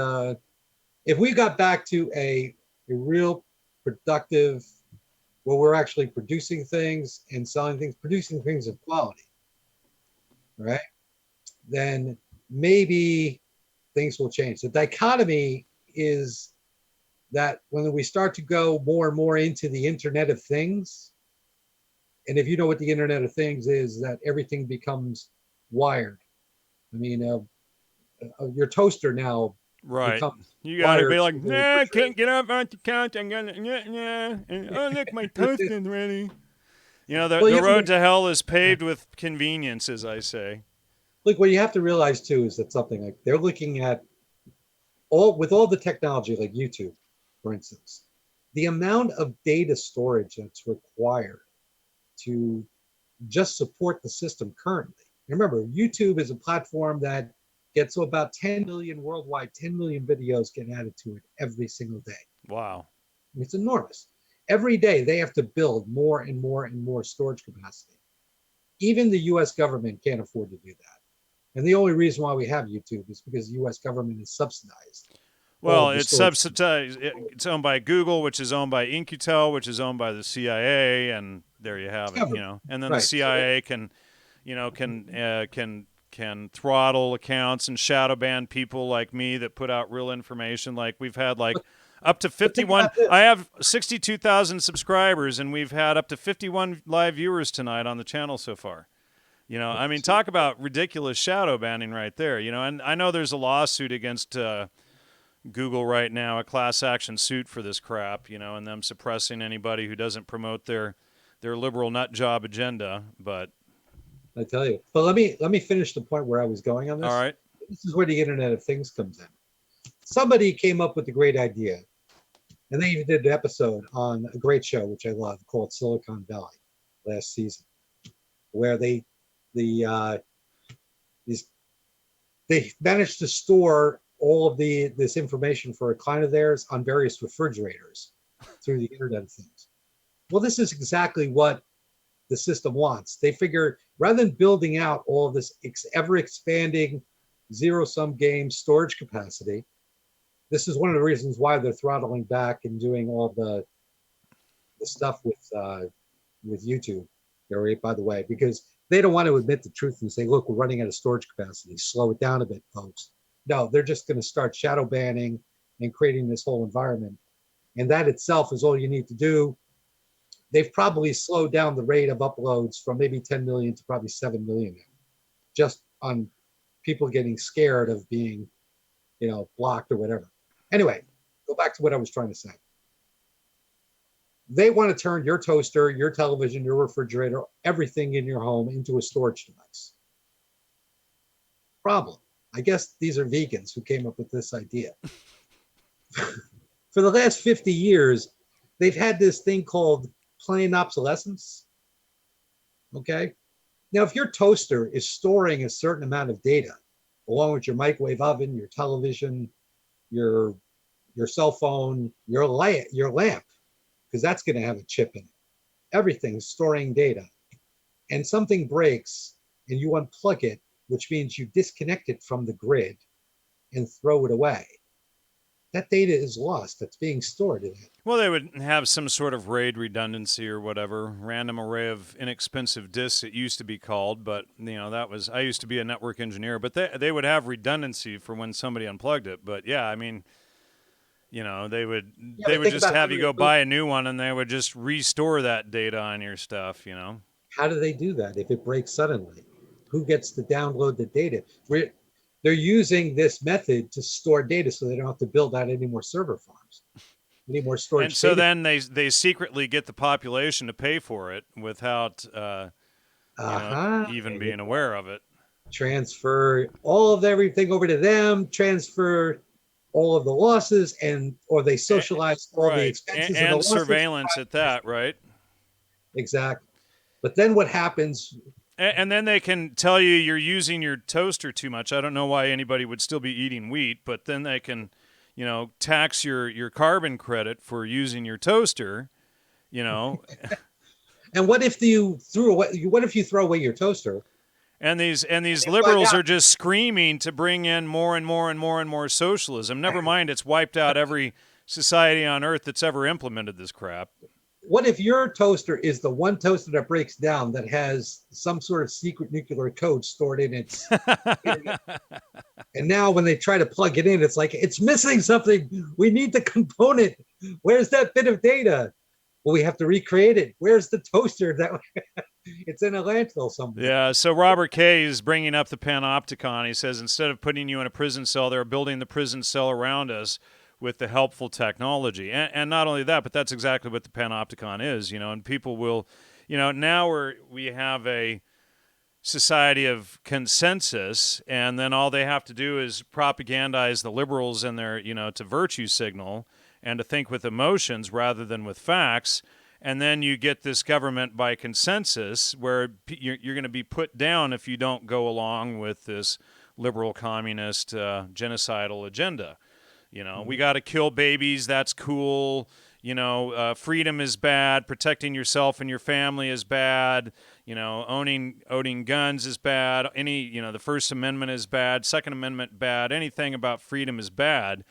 Speaker 2: if we got back to a real productive, where we're actually producing things and selling things, producing things of quality, right? Then maybe things will change. The dichotomy is that when we start to go more and more into the Internet of Things, and if you know what the Internet of Things is, that everything becomes wired. I mean, your toaster now
Speaker 1: Right.
Speaker 2: becomes
Speaker 1: You got to be
Speaker 2: wired
Speaker 1: like,
Speaker 2: to the
Speaker 1: nah, I can't
Speaker 2: refrigerator.
Speaker 1: get up off the couch. I got to, yeah. And, oh, look, my toast is ready. The,
Speaker 2: Well,
Speaker 1: the
Speaker 2: you have
Speaker 1: road
Speaker 2: to,
Speaker 1: to hell is paved with convenience, as I say.
Speaker 2: look, what you have to realize too is that something like they're looking at all the technology, like YouTube, for instance, the amount of data storage that's required to just support the system currently. Remember, YouTube is a platform that gets to about 10 million worldwide, 10 million videos get added to it every single day.
Speaker 1: Wow.
Speaker 2: It's enormous. Every day they have to build more and more and more storage capacity. Even the US government can't afford to do that. And the only reason why we have YouTube is because the US government has subsidized all
Speaker 1: Well,
Speaker 2: of the
Speaker 1: it's
Speaker 2: storage.
Speaker 1: subsidized. It's owned by Google, which is owned by Incutel, which is owned by the CIA, and there you
Speaker 2: It's
Speaker 1: have it.
Speaker 2: government.
Speaker 1: And then the
Speaker 2: Right. So
Speaker 1: CIA can throttle accounts and shadow ban people like me that put out real information. Like we've had like
Speaker 2: but,
Speaker 1: up to
Speaker 2: but think
Speaker 1: 51.
Speaker 2: about
Speaker 1: I
Speaker 2: this.
Speaker 1: have 62,000 subscribers, and we've had up to 51 live viewers tonight on the channel so far. I mean, talk about ridiculous shadow banning right there. And I know there's a lawsuit against Google right now, a class action suit for this crap, and them suppressing anybody who doesn't promote their liberal nut job agenda. But
Speaker 2: I tell you. But let me finish the point where I was going on
Speaker 1: all
Speaker 2: this.
Speaker 1: right,
Speaker 2: This is where the Internet of Things comes in. Somebody came up with a great idea, and they even did an episode on a great show which I love called Silicon Valley last season, where the these they managed to store all of this information for a client of theirs on various refrigerators through the Internet of Things. Well, this is exactly what the system wants. They figure rather than building out all of this ever expanding zero sum game storage capacity, this is one of the reasons why they're throttling back and doing all the stuff with YouTube. By the way, because they don't want to admit the truth and say, "Look, we're running out of storage capacity. Slow it down a bit, folks." No, they're just going to start shadow banning and creating this whole environment, and that itself is all you need to do. They've probably slowed down the rate of uploads from maybe 10 million to probably 7 million now, just on people getting scared of being, blocked or whatever. Anyway, go back to what I was trying to say. They want to turn your toaster, your television, your refrigerator, everything in your home into a storage device. Problem. I guess these are vegans who came up with this idea. For the last 50 years, they've had this thing called planned obsolescence. Okay. Now, if your toaster is storing a certain amount of data, along with your microwave oven, your television, your cell phone, your lamp, because that's going to have a chip in it. Everything's storing data. And something breaks and you unplug it, which means you disconnect it from the grid and throw it away. That data is lost. That's being stored in it.
Speaker 1: Well, they would have some sort of RAID redundancy or whatever, random array of inexpensive disks it used to be called, but that was, I used to be a network engineer, but they would have redundancy for when somebody unplugged it. But yeah, I mean, they would just have you go buy a new one and they would just restore that data on your stuff,
Speaker 2: How do they do that if it breaks suddenly? Who gets to download the data? They're using this method to store data so they don't have to build out any more server farms, any more storage.
Speaker 1: And so then they secretly get the population to pay for it without even being aware of it.
Speaker 2: Transfer all of everything over to them, transfer all of the losses, or they socialize all the expenses
Speaker 1: and the surveillance at that, right?
Speaker 2: Exactly. But then what happens?
Speaker 1: And then they can tell you you're using your toaster too much. I don't know why anybody would still be eating wheat, but then they can, tax your carbon credit for using your toaster,
Speaker 2: And what if you throw away your toaster?
Speaker 1: And these liberals are just screaming to bring in more and more and more and more socialism. Never mind, it's wiped out every society on earth that's ever implemented this crap.
Speaker 2: What if your toaster is the one toaster that breaks down that has some sort of secret nuclear code stored in its internet? And now when they try to plug it in, it's like, it's missing something. We need the component. Where's that bit of data? Well, we have to recreate it. Where's the toaster? It's in a landfill somewhere.
Speaker 1: Yeah, so Robert Kay is bringing up the panopticon. He says, instead of putting you in a prison cell, they're building the prison cell around us with the helpful technology. And not only that, but that's exactly what the panopticon is, and people will, now we have a society of consensus, and then all they have to do is propagandize the liberals and their, to virtue signal and to think with emotions rather than with facts. And then you get this government by consensus where you're going to be put down if you don't go along with this liberal communist genocidal agenda. We got to kill babies. That's cool. Freedom is bad. Protecting yourself and your family is bad. Owning guns is bad. The First Amendment is bad. Second Amendment bad. Anything about freedom is bad.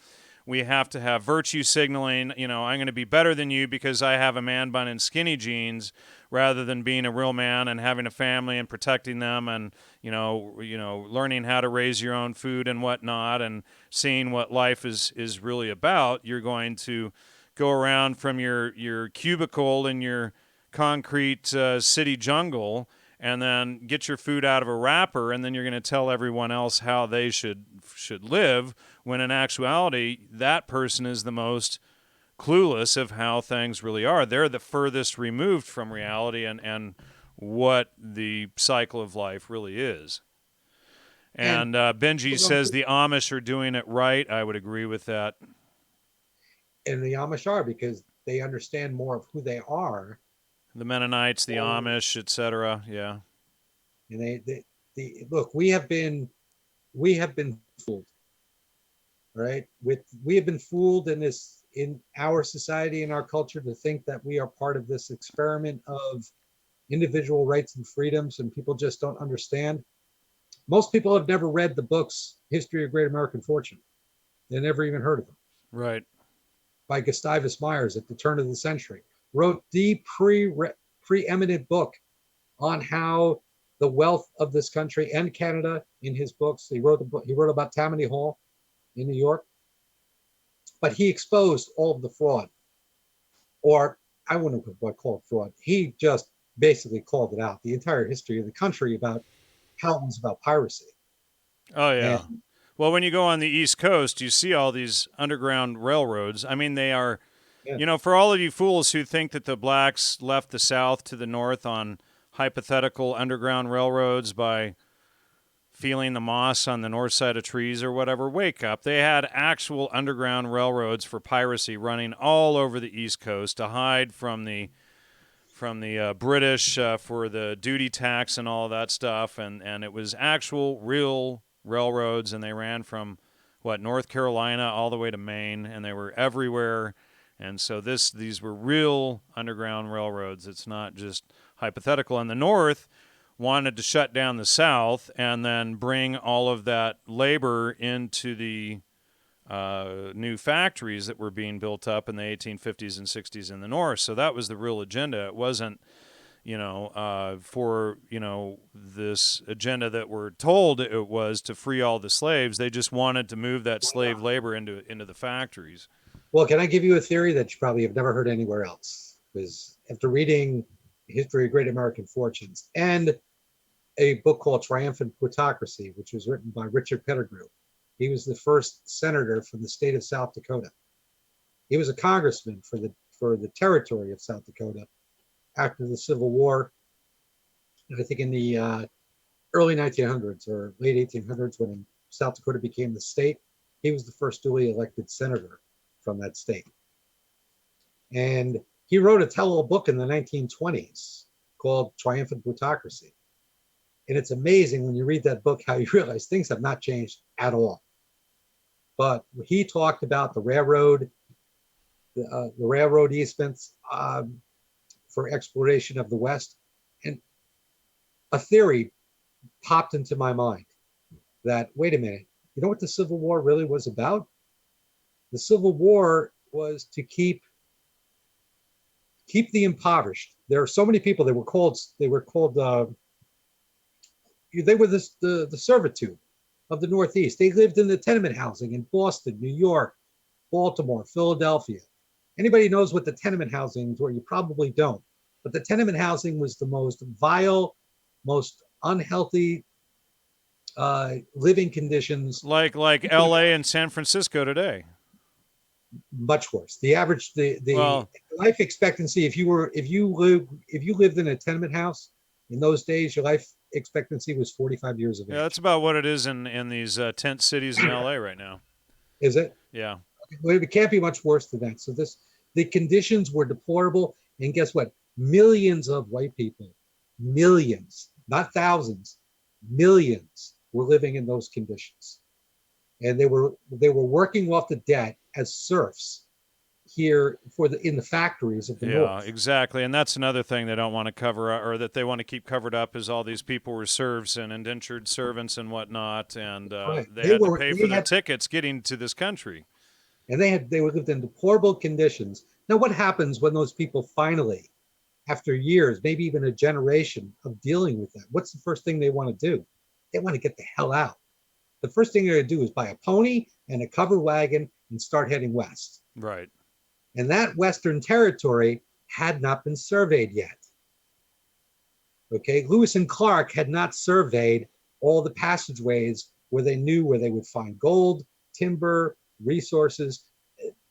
Speaker 1: We have to have virtue signaling. I'm going to be better than you because I have a man bun and skinny jeans, rather than being a real man and having a family and protecting them, and learning how to raise your own food and whatnot, and seeing what life is really about. You're going to go around from your cubicle in your concrete city jungle, and then get your food out of a wrapper, and then you're going to tell everyone else how they should live, when in actuality, that person is the most clueless of how things really are. They're the furthest removed from reality and what the cycle of life really is. And Benji says the Amish are doing it right. I would agree with that.
Speaker 2: And the Amish are, because they understand more of who they are.
Speaker 1: The Mennonites, the Amish, etc. Yeah.
Speaker 2: And they look. We have been fooled, right? We have been fooled in our society, in our culture, to think that we are part of this experiment of individual rights and freedoms, and people just don't understand. Most people have never read the books History of Great American Fortune. They never even heard of them.
Speaker 1: Right.
Speaker 2: By Gustavus Myers at the turn of the century. Wrote the preeminent book on how the wealth of this country and Canada in his books. He wrote about Tammany Hall in New York. But he exposed all of the fraud. Or I wouldn't call it fraud. He just basically called it out. The entire history of the country about how it was about piracy.
Speaker 1: Oh, yeah. Well, when you go on the East Coast, you see all these underground railroads. I mean, they are, for all of you fools who think that the blacks left the South to the North on hypothetical underground railroads by feeling the moss on the north side of trees or whatever, wake up. They had actual underground railroads for piracy running all over the East Coast to hide from the British for the duty tax and all that stuff. And it was actual, real railroads, and they ran from, North Carolina all the way to Maine, and they were everywhere. And so these were real underground railroads. It's not just hypothetical. And the North wanted to shut down the South and then bring all of that labor into the new factories that were being built up in the 1850s and 60s in the North. So that was the real agenda. It wasn't, for, this agenda that we're told it was to free all the slaves. They just wanted to move that slave labor into the factories.
Speaker 2: Well, can I give you a theory that you probably have never heard anywhere else? Because after reading History of Great American Fortunes and a book called Triumphant Plutocracy, which was written by Richard Pettigrew, he was the first senator from the state of South Dakota. He was a congressman for the territory of South Dakota after the Civil War. I think in the early 1900s or late 1800s, when South Dakota became the state, he was the first duly elected senator from that state. And he wrote a tell-all book in the 1920s called Triumphant Plutocracy. And it's amazing when you read that book how you realize things have not changed at all. But he talked about the railroad easements for exploration of the West. And a theory popped into my mind that, wait a minute, you know what the Civil War really was about? The Civil War was to keep the impoverished. There are so many people they were the servitude of the Northeast. They lived in the tenement housing in Boston, New York, Baltimore, Philadelphia. Anybody knows what the tenement housing were? You probably don't. But the tenement housing was the most vile, most unhealthy living conditions.
Speaker 1: Like LA and San Francisco today.
Speaker 2: Much worse. The average life expectancy, if you lived in a tenement house in those days, your life expectancy was 45 years of age.
Speaker 1: Yeah, that's about what it is in these tent cities in LA right now.
Speaker 2: Is it?
Speaker 1: Yeah.
Speaker 2: Well, it can't be much worse than that. So the conditions were deplorable, and guess what? Millions of white people, millions, not thousands, millions were living in those conditions, and they were working off the debt as serfs here in the factories of the North.
Speaker 1: Yeah, exactly. And that's another thing they don't want to cover or that they want to keep covered up is all these people were serfs and indentured servants and whatnot, and
Speaker 2: Right.
Speaker 1: they had to pay for their tickets getting to this country.
Speaker 2: And they lived in deplorable conditions. Now, what happens when those people finally, after years, maybe even a generation of dealing with that, what's the first thing they want to do? They want to get the hell out. The first thing they're going to do is buy a pony and a covered wagon and start heading west.
Speaker 1: Right.
Speaker 2: And that Western territory had not been surveyed yet. Okay, Lewis and Clark had not surveyed all the passageways where they knew where they would find gold, timber, resources,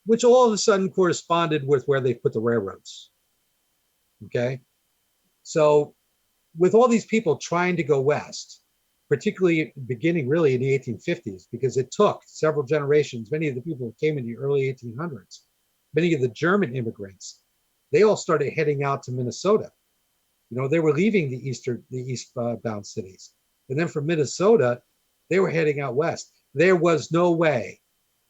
Speaker 2: which all of a sudden corresponded with where they put the railroads. Okay, so with all these people trying to go west, particularly beginning really in the 1850s, because it took several generations, many of the people who came in the early 1800s, many of the German immigrants, they all started heading out to Minnesota. You know, they were leaving the eastbound cities. And then from Minnesota, they were heading out west. There was no way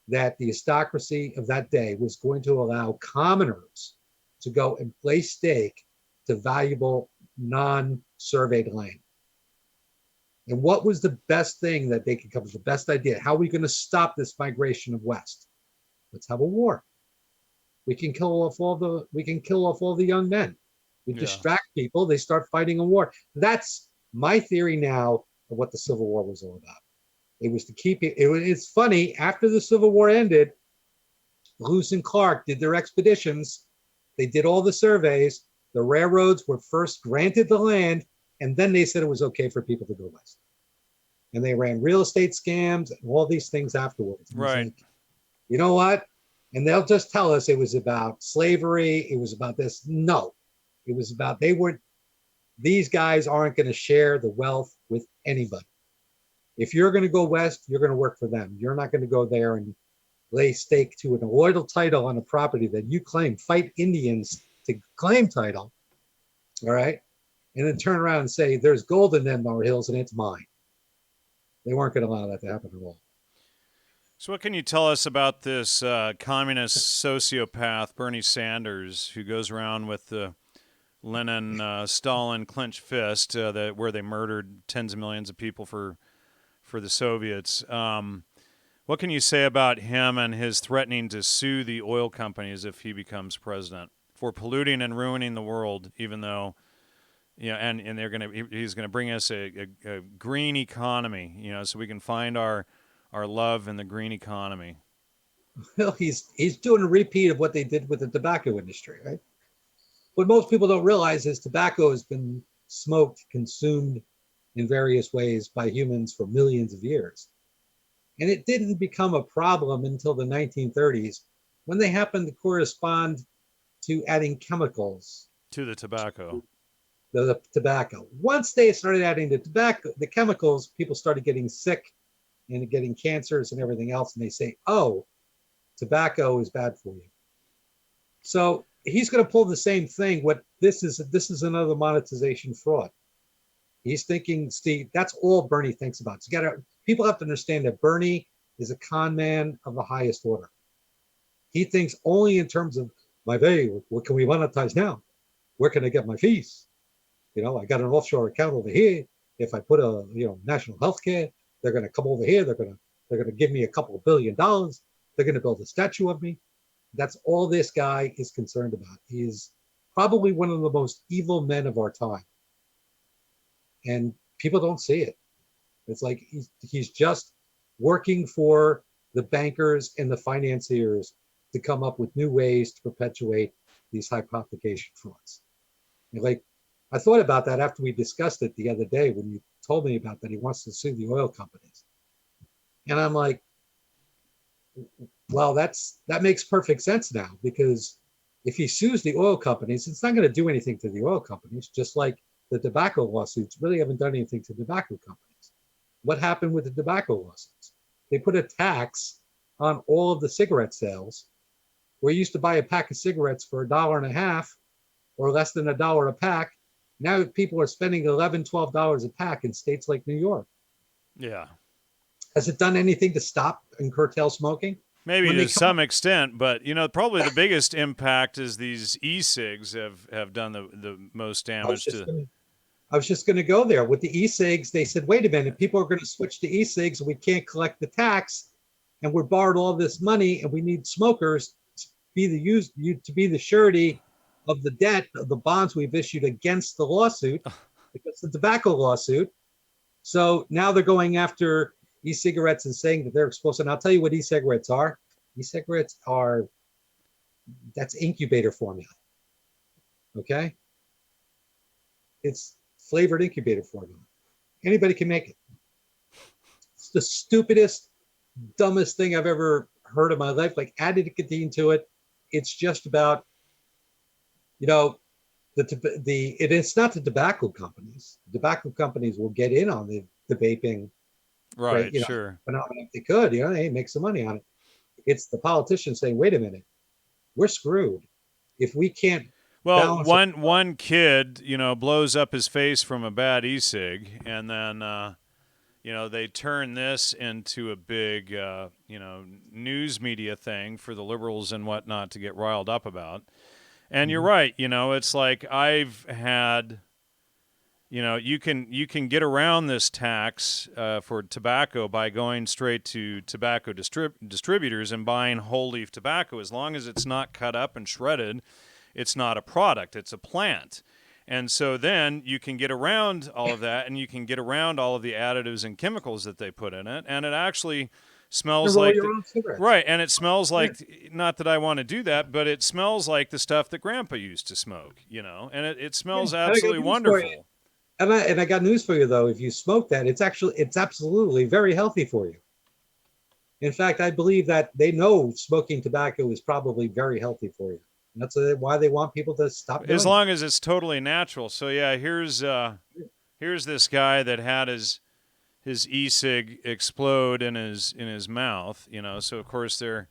Speaker 2: that the aristocracy of that day was going to allow commoners to go and play stake to valuable non-surveyed land. And what was the best thing that they could come with, the best idea? How are we going to stop this migration of west? Let's have a war. We can kill off all the young men. We distract people, they start fighting a war. That's my theory now of what the Civil War was all about. It was to keep it. It's funny, after the Civil War ended, Lewis and Clark did their expeditions. They did all the surveys. The railroads were first granted the land, and then they said it was okay for people to go west. And they ran real estate scams and all these things afterwards.
Speaker 1: Right.
Speaker 2: Like, you know what? And they'll just tell us it was about slavery. It was about this. No, it was about these guys aren't going to share the wealth with anybody. If you're going to go west, you're going to work for them. You're not going to go there and lay stake to an avoidal title on a property that you claim, fight Indians to claim title, all right? And then turn around and say, there's gold in them hills and it's mine. They weren't going to allow that to happen at all.
Speaker 1: So, what can you tell us about this communist sociopath, Bernie Sanders, who goes around with the Lenin, Stalin clenched fist, where they murdered tens of millions of people for the Soviets? What can you say about him and his threatening to sue the oil companies if he becomes president for polluting and ruining the world? Even though, and he's gonna bring us a green economy, so we can find our love in the green economy.
Speaker 2: Well, he's doing a repeat of what they did with the tobacco industry, right? What most people don't realize is tobacco has been smoked, consumed in various ways by humans for millions of years. And it didn't become a problem until the 1930s when they happened to correspond to adding chemicals
Speaker 1: To the tobacco.
Speaker 2: The tobacco. Once they started adding the chemicals, people started getting sick and getting cancers and everything else. And they say, oh, tobacco is bad for you. So he's going to pull the same thing. This is another monetization fraud. He's thinking, Steve, that's all Bernie thinks about. So people have to understand that Bernie is a con man of the highest order. He thinks only in terms of my value. What can we monetize now? Where can I get my fees? I got an offshore account over here. If I put a national health care, they're going to come over here. They're going to give me a couple of $1 billion. They're going to build a statue of me. That's all this guy is concerned about. He's probably one of the most evil men of our time. And people don't see it. It's like he's just working for the bankers and the financiers to come up with new ways to perpetuate these hypothecation frauds. Like, I thought about that after we discussed it the other day when you told me about that he wants to sue the oil companies. And I'm like, well, that makes perfect sense now, because if he sues the oil companies, it's not going to do anything to the oil companies, just like the tobacco lawsuits really haven't done anything to tobacco companies. What happened with the tobacco lawsuits? They put a tax on all of the cigarette sales, where you used to buy a pack of cigarettes for $1.50 or less than $1 a pack. Now people are spending $11, $12 a pack in states like New York.
Speaker 1: Yeah.
Speaker 2: Has it done anything to stop and curtail smoking?
Speaker 1: Maybe to some extent, but probably the biggest impact is these e-cigs have done the most damage to.
Speaker 2: I was just going to go there with the e-cigs. They said, wait a minute, people are going to switch to e-cigs and we can't collect the tax, and we're borrowed all this money, and we need smokers to be the surety of the debt of the bonds we've issued against the lawsuit, against the tobacco lawsuit. So now they're going after e-cigarettes and saying that they're explosive. And I'll tell you what e-cigarettes are. E-cigarettes that's incubator formula. Okay? It's flavored incubator formula. Anybody can make it. It's the stupidest, dumbest thing I've ever heard in my life. Like, added nicotine to it. It's just about, it's not the tobacco companies. The tobacco companies will get in on the vaping.
Speaker 1: Right, sure.
Speaker 2: Phenomenon. If they could, they make some money on it. It's the politicians saying, wait a minute, we're screwed. If we can't.
Speaker 1: Well, one kid, blows up his face from a bad e-cig, and then, they turn this into a big, news media thing for the liberals and whatnot to get riled up about. And you're right, it's like I've had, you can get around this tax for tobacco by going straight to tobacco distributors and buying whole leaf tobacco. As long as it's not cut up and shredded, it's not a product, it's a plant. And so then you can get around all of that, and you can get around all of the additives and chemicals that they put in it, and it actually smells like right, and it smells like, not that I want to do that, but it smells like the stuff that Grandpa used to smoke, and it smells absolutely wonderful.
Speaker 2: And I got news for you, though. If you smoke that, it's absolutely very healthy for you. In fact, I believe that they know smoking tobacco is probably very healthy for you. And that's why they want people to stop doing
Speaker 1: as long as it's totally natural. So yeah, here's this guy that had his his e-cig explode in his mouth, So of course they're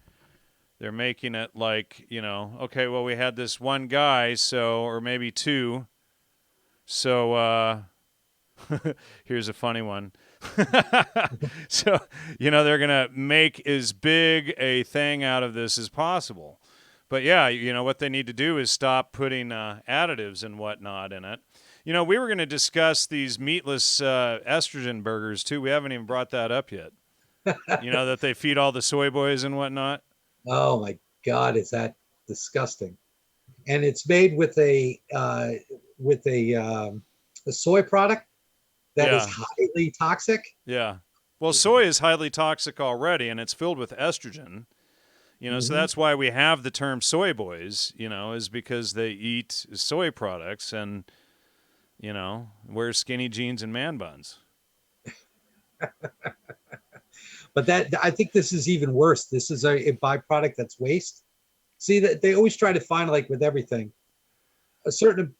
Speaker 1: making it like, okay, well, we had this one guy, so, or maybe two, so here's a funny one. So, they're going to make as big a thing out of this as possible. But yeah, what they need to do is stop putting additives and whatnot in it. We were going to discuss these meatless estrogen burgers too. We haven't even brought that up yet. That they feed all the soy boys and whatnot.
Speaker 2: Oh my God, is that disgusting? And it's made with a soy product that is
Speaker 1: Yeah.
Speaker 2: highly toxic.
Speaker 1: Yeah. Well, soy is highly toxic already, and it's filled with estrogen. So that's why we have the term soy boys, is because they eat soy products and, wear skinny jeans and man buns.
Speaker 2: But I think this is even worse. This is a byproduct that's waste. See, that they always try to find, like with everything, a certain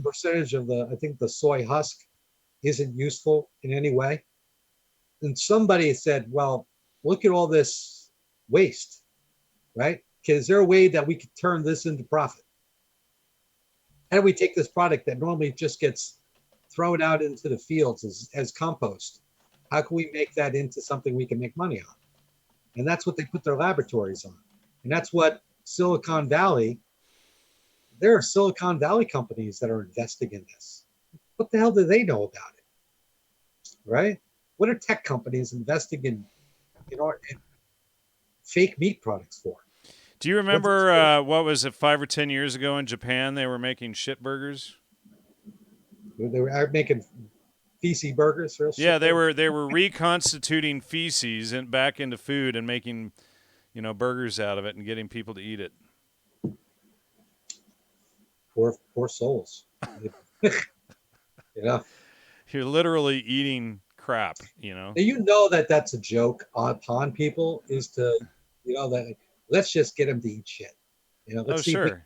Speaker 2: percentage of I think the soy husk isn't useful in any way. And somebody said, well, look at all this waste, right? Is there a way that we could turn this into profit? How do we take this product that normally just gets thrown out into the fields as compost? How can we make that into something we can make money on? And that's what they put their laboratories on. And that's what Silicon Valley, there are Silicon Valley companies that are investing in this. What the hell do they know about it? Right? What are tech companies investing in fake meat products for?
Speaker 1: Do you remember what was it, 5 or 10 years ago in Japan? They were making shit burgers.
Speaker 2: They were making feces burgers.
Speaker 1: Yeah, they were reconstituting feces back into food and making, burgers out of it and getting people to eat it.
Speaker 2: Poor souls.
Speaker 1: You're literally eating crap.
Speaker 2: That's a joke upon people, is to that let's just get them to eat shit. Let's see if we can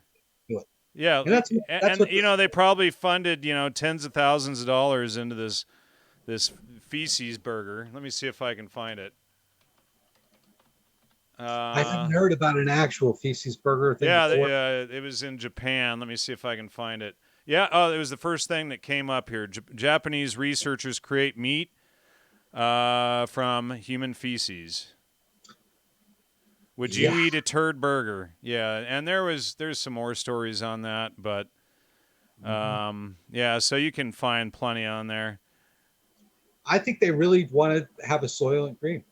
Speaker 2: do it.
Speaker 1: Yeah,
Speaker 2: and that's what
Speaker 1: they probably funded tens of thousands of dollars into this feces burger. Let me see if I can find it.
Speaker 2: I haven't heard about an actual feces burger thing.
Speaker 1: Yeah, it was in Japan. Let me see if I can find it. Yeah, it was the first thing that came up here. Japanese researchers create meat from human feces. Would you eat a turd burger? Yeah, and there's some more stories on that, but so you can find plenty on there.
Speaker 2: I think they really want to have a Soylent Green.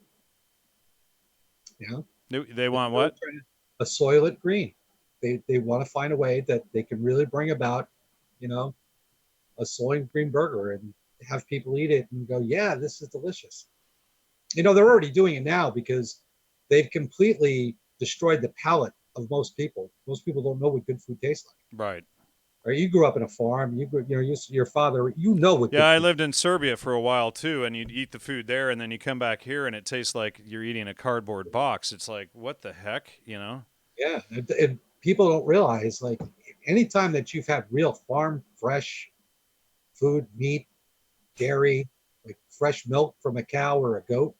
Speaker 1: They want what?
Speaker 2: A Soylent Green. They want to find a way that they can really bring about, a Soylent Green burger and have people eat it and go, yeah, this is delicious. They're already doing it now because they've completely destroyed the palate of most people. Most people don't know what good food tastes like.
Speaker 1: Right.
Speaker 2: Or you grew up in a farm. Your father. What?
Speaker 1: Yeah, I lived in Serbia for a while too, and you'd eat the food there, and then you come back here, and it tastes like you're eating a cardboard box. It's like, what the heck,
Speaker 2: Yeah, and people don't realize, like, anytime that you've had real farm fresh food, meat, dairy, like fresh milk from a cow or a goat,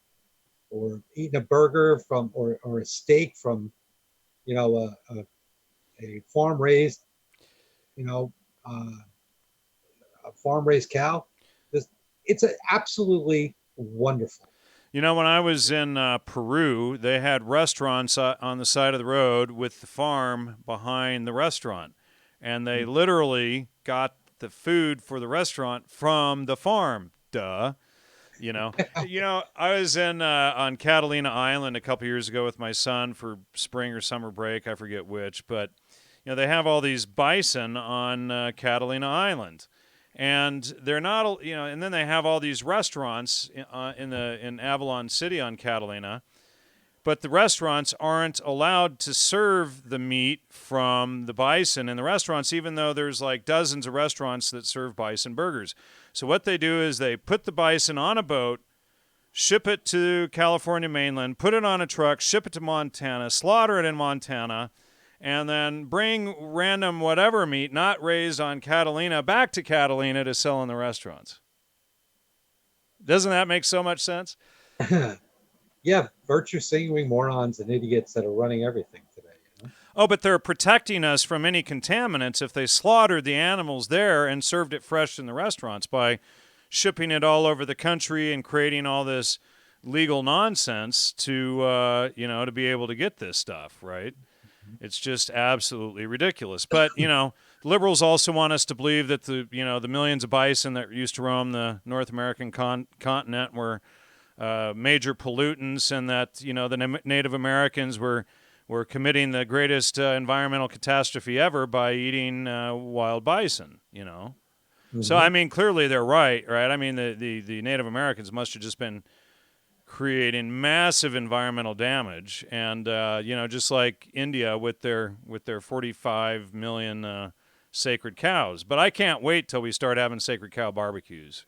Speaker 2: or eating a burger from or a steak from, a farm raised, a farm raised cow. It's absolutely wonderful.
Speaker 1: When I was in Peru, they had restaurants on the side of the road with the farm behind the restaurant, and they literally got the food for the restaurant from the farm. Duh. I was in on Catalina Island a couple years ago with my son for spring or summer break. I forget which, but they have all these bison on Catalina Island, and they're not, and then they have all these restaurants in Avalon City on Catalina, but the restaurants aren't allowed to serve the meat from the bison in the restaurants, even though there's like dozens of restaurants that serve bison burgers. So what they do is they put the bison on a boat, ship it to California mainland, put it on a truck, ship it to Montana, slaughter it in Montana, and then bring random whatever meat not raised on Catalina back to Catalina to sell in the restaurants. Doesn't that make so much sense?
Speaker 2: Yeah, virtue signaling morons and idiots that are running everything today. You know?
Speaker 1: Oh, but they're protecting us from any contaminants if they slaughtered the animals there and served it fresh in the restaurants by shipping it all over the country and creating all this legal nonsense to to be able to get this stuff, right? It's just absolutely ridiculous. But liberals also want us to believe that the millions of bison that used to roam the North American continent were major pollutants, and that the Native Americans were committing the greatest environmental catastrophe ever by eating wild bison. So I
Speaker 2: Mm-hmm.
Speaker 1: mean, clearly they're right? I mean, the Native Americans must have just been creating massive environmental damage, and just like India with their 45 million sacred cows. But I can't wait till we start having sacred cow barbecues.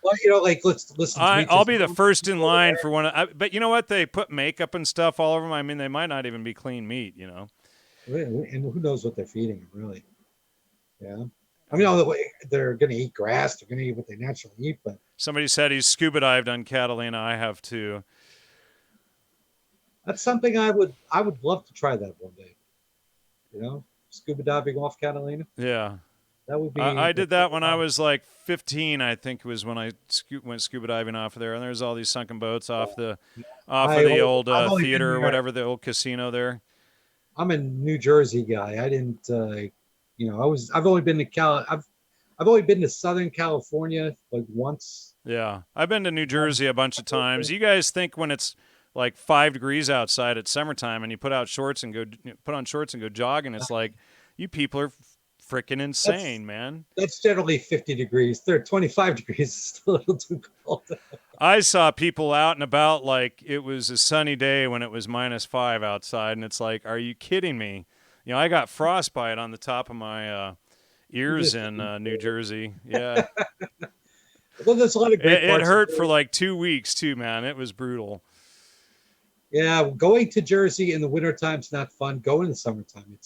Speaker 2: Well, like let's
Speaker 1: I'll
Speaker 2: Demetrius.
Speaker 1: be the first in line for one. But you know what? They put makeup and stuff all over them. I mean, they might not even be clean meat.
Speaker 2: And who knows what they're feeding them, really? Yeah. I mean, they're going to eat grass. They're going to eat what they naturally eat, but
Speaker 1: Somebody said he's scuba dived on Catalina. I have too.
Speaker 2: that's something I would love to try that one day. Scuba diving off Catalina.
Speaker 1: Yeah.
Speaker 2: That would be.
Speaker 1: I did that when I was like 15. I think it was when I went scuba diving off of there, and there's all these sunken boats off the old
Speaker 2: I've only been
Speaker 1: theater or
Speaker 2: there.
Speaker 1: whatever, the old casino there.
Speaker 2: I'm a New Jersey guy. I didn't. I've only been to I've only been to Southern California like once.
Speaker 1: Yeah, I've been to New Jersey a bunch of times. You guys think when it's like 5 degrees outside at summertime and you put on shorts and go jogging, it's like you people are freaking
Speaker 2: That's
Speaker 1: insane, man.
Speaker 2: that's generally 50 degrees. 25 degrees is still a little too cold.
Speaker 1: I saw people out and about like it was a sunny day when it was -5 outside, and it's like, are you kidding me? I got frostbite on the top of my ears in New Jersey. Yeah,
Speaker 2: Well, there's a lot of great
Speaker 1: it
Speaker 2: parts of
Speaker 1: hurt for
Speaker 2: Jersey.
Speaker 1: like 2 weeks too, man. It was brutal.
Speaker 2: Yeah, going to Jersey in the wintertime's not fun. Go in the summertime.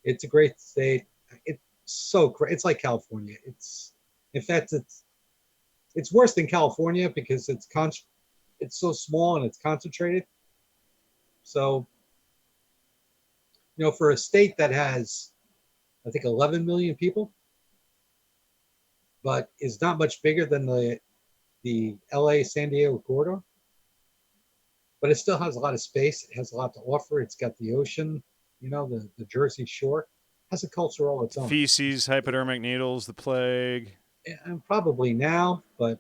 Speaker 2: It's a great state. It's so great. It's like California. In fact, it's worse than California because it's so small and it's concentrated. So, for a state that has, I think, 11 million people, but is not much bigger than the LA San Diego corridor, but it still has a lot of space. It has a lot to offer. It's got the ocean, the Jersey Shore, has a culture all its own.
Speaker 1: Feces, hypodermic needles, the plague.
Speaker 2: And probably now, but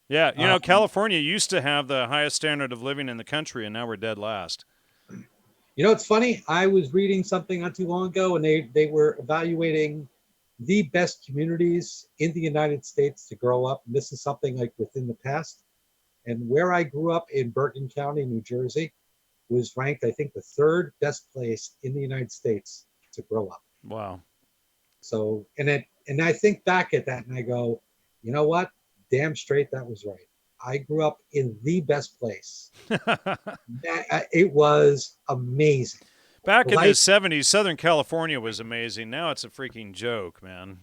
Speaker 1: Yeah,
Speaker 2: um,
Speaker 1: California used to have the highest standard of living in the country, and now we're dead last.
Speaker 2: it's funny. I was reading something not too long ago, and they were evaluating the best communities in the United States to grow up. And this is something like within the past. And where I grew up in Bergen County, New Jersey, was ranked, I think, the third best place in the United States to grow up.
Speaker 1: Wow.
Speaker 2: So, and I think back at that and I go, you know what? Damn straight, that was right. I grew up in the best place. It was amazing.
Speaker 1: Back in the
Speaker 2: Life.
Speaker 1: 70s, Southern California was amazing. Now it's a freaking joke, man.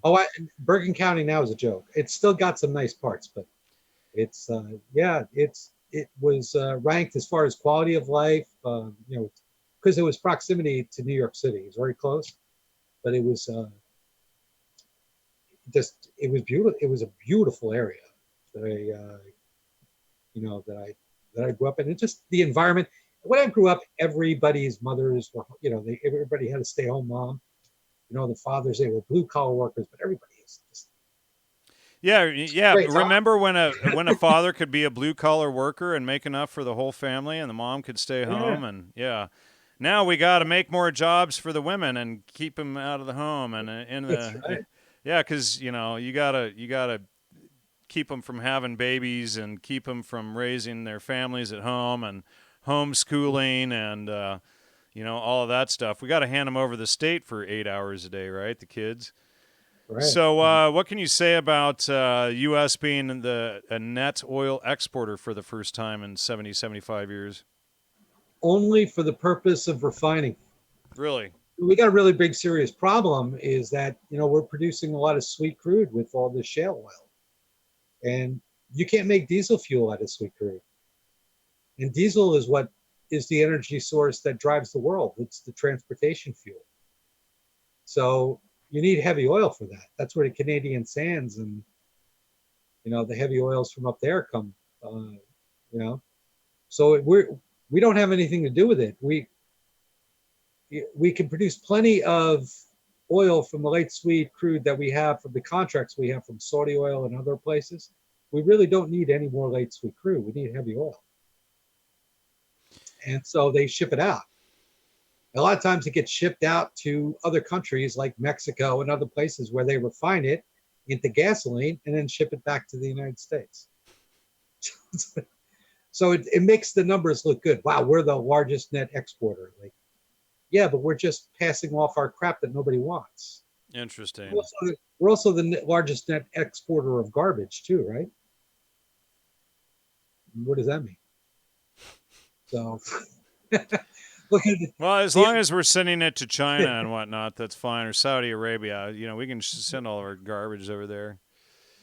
Speaker 2: Oh, Bergen County now is a joke. It's still got some nice parts, but it's it was ranked as far as quality of life. Because it was proximity to New York City. It was very close, but it was it was beautiful. It was a beautiful area that I grew up in. And just the environment. When I grew up, everybody's mothers were, everybody had a stay-home mom. The fathers, they were blue collar workers, but everybody is just
Speaker 1: Yeah.
Speaker 2: great.
Speaker 1: Remember when a father could be a blue collar worker and make enough for the whole family, and the mom could stay
Speaker 2: Yeah,
Speaker 1: home? And yeah, now we got to make more jobs for the women and keep them out of the home and in
Speaker 2: that's
Speaker 1: the
Speaker 2: right.
Speaker 1: yeah, because you gotta keep them from having babies and keep them from raising their families at home and homeschooling and all of that stuff. We got to hand them over the state for 8 hours a day, right? The kids.
Speaker 2: Right.
Speaker 1: So, what can you say about U.S. being a net oil exporter for the first time in 70, 75 years?
Speaker 2: Only for the purpose of refining.
Speaker 1: Really?
Speaker 2: we got a really big serious problem is that, we're producing a lot of sweet crude with all this shale oil. And you can't make diesel fuel out of sweet crude. And diesel is what is the energy source that drives the world. It's the transportation fuel. So you need heavy oil for that. That's where the Canadian sands and, the heavy oils from up there come, you know. So we don't have anything to do with it. We can produce plenty of oil from the light sweet crude that we have from the contracts we have from Saudi oil and other places. We really don't need any more light sweet crude. We need heavy oil. And so they ship it out. A lot of times it gets shipped out to other countries like Mexico and other places where they refine it into gasoline and then ship it back to the United States. So it makes the numbers look good. Wow, we're the largest net exporter. Like, yeah, but we're just passing off our crap that nobody wants.
Speaker 1: Interesting.
Speaker 2: We're also the largest net exporter of garbage too, right? What does that mean? So, look at
Speaker 1: well, as long as we're sending it to China and whatnot, that's fine. Or Saudi Arabia, we can send all of our garbage over there.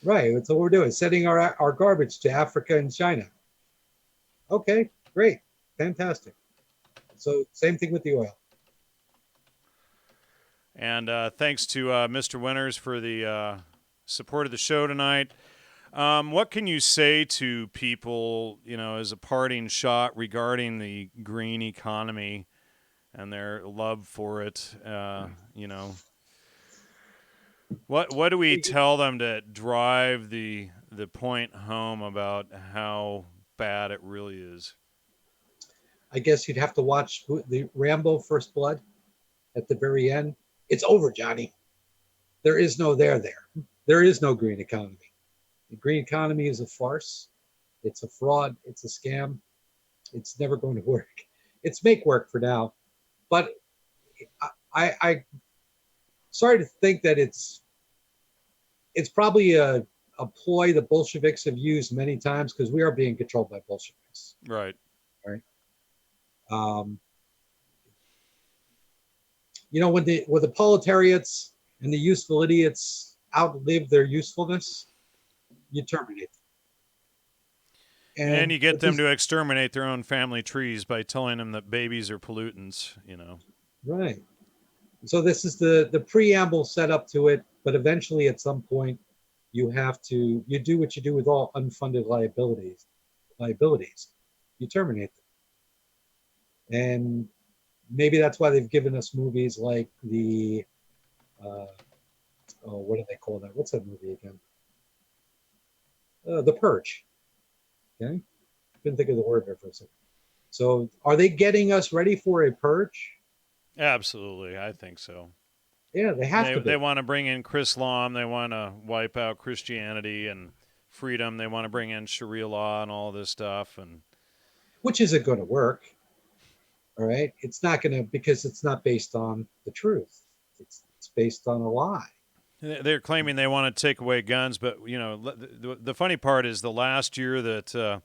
Speaker 2: Right, that's what we're doing, sending our garbage to Africa and China. Okay, great, fantastic. So same thing with the oil.
Speaker 1: And thanks to Mr. Winters for the support of the show tonight. What can you say to people, as a parting shot regarding the green economy and their love for it? What do we tell them to drive the point home about how bad it really is?
Speaker 2: I guess you'd have to watch the Rambo First Blood at the very end. It's over, Johnny. There is no there. There is no green economy. The green economy is a farce. It's a fraud. It's a scam. It's never going to work. It's make work for now. But I sorry to think that it's probably a ploy the Bolsheviks have used many times, because we are being controlled by Bolsheviks.
Speaker 1: Right.
Speaker 2: Right. When the proletariats and the useful idiots outlive their usefulness, you terminate them.
Speaker 1: And you get them to exterminate their own family trees by telling them that babies are pollutants,
Speaker 2: Right. So this is the preamble set up to it, but eventually at some point you do what you do with all unfunded liabilities. You terminate them. And maybe that's why they've given us movies like the what do they call that? What's that movie again? The Purge. Okay, couldn't think of the word there for a second. So, are they getting us ready for a purge?
Speaker 1: Absolutely, I think so.
Speaker 2: Yeah, they have to.
Speaker 1: They want to bring in Islam. They want to wipe out Christianity and freedom. They want to bring in Sharia law and all this stuff, and
Speaker 2: which isn't going to work. All right, it's not going to, because it's not based on the truth. It's based on a lie.
Speaker 1: They're claiming they want to take away guns, but the funny part is the last year that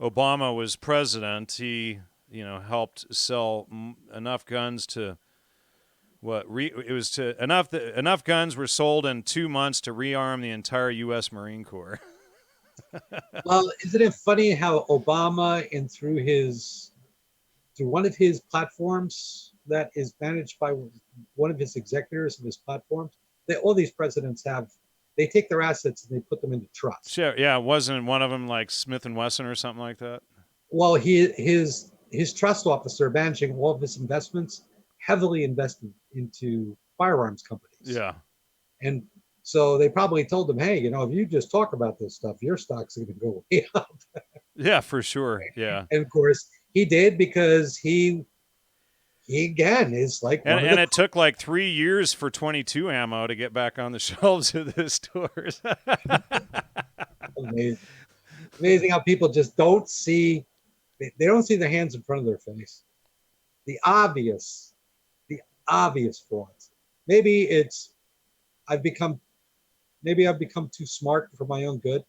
Speaker 1: Obama was president, he helped sell enough guns to enough guns were sold in 2 months to rearm the entire U.S. Marine Corps.
Speaker 2: Well, isn't it funny how Obama, and through one of his platforms that is managed by one of his executors of his platforms, all these presidents they take their assets and they put them into trust.
Speaker 1: Sure, yeah, wasn't one of them like Smith & Wesson or something like that?
Speaker 2: Well, his trust officer managing all of his investments heavily invested into firearms companies.
Speaker 1: Yeah.
Speaker 2: And so they probably told him, hey, if you just talk about this stuff, your stock's going to go way up.
Speaker 1: Yeah, for sure. Yeah.
Speaker 2: And of course, he did, because he again is like,
Speaker 1: and it took like 3 years for 22 ammo to get back on the shelves of the stores.
Speaker 2: Amazing how people just don't see, they don't see their hands in front of their face. The obvious frauds. Maybe I've become too smart for my own good.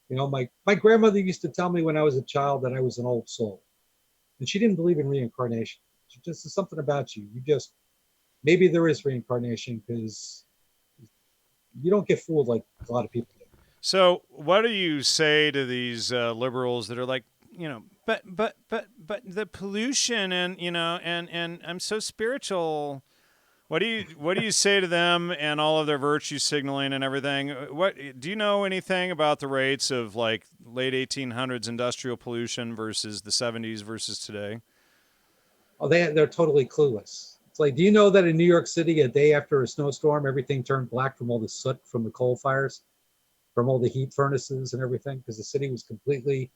Speaker 2: My grandmother used to tell me when I was a child that I was an old soul, and she didn't believe in reincarnation. She just said something about you. maybe there is reincarnation because you don't get fooled like a lot of people do.
Speaker 1: So, what do you say to these liberals that are like, but the pollution and and I'm so spiritual. What do you say to them and all of their virtue signaling and everything? What do you know anything about the rates of like late 1800s industrial pollution versus the 70s versus today?
Speaker 2: Oh, they're totally clueless. It's like, do you know that in New York City, a day after a snowstorm, everything turned black from all the soot from the coal fires, from all the heat furnaces and everything, because the city was completely,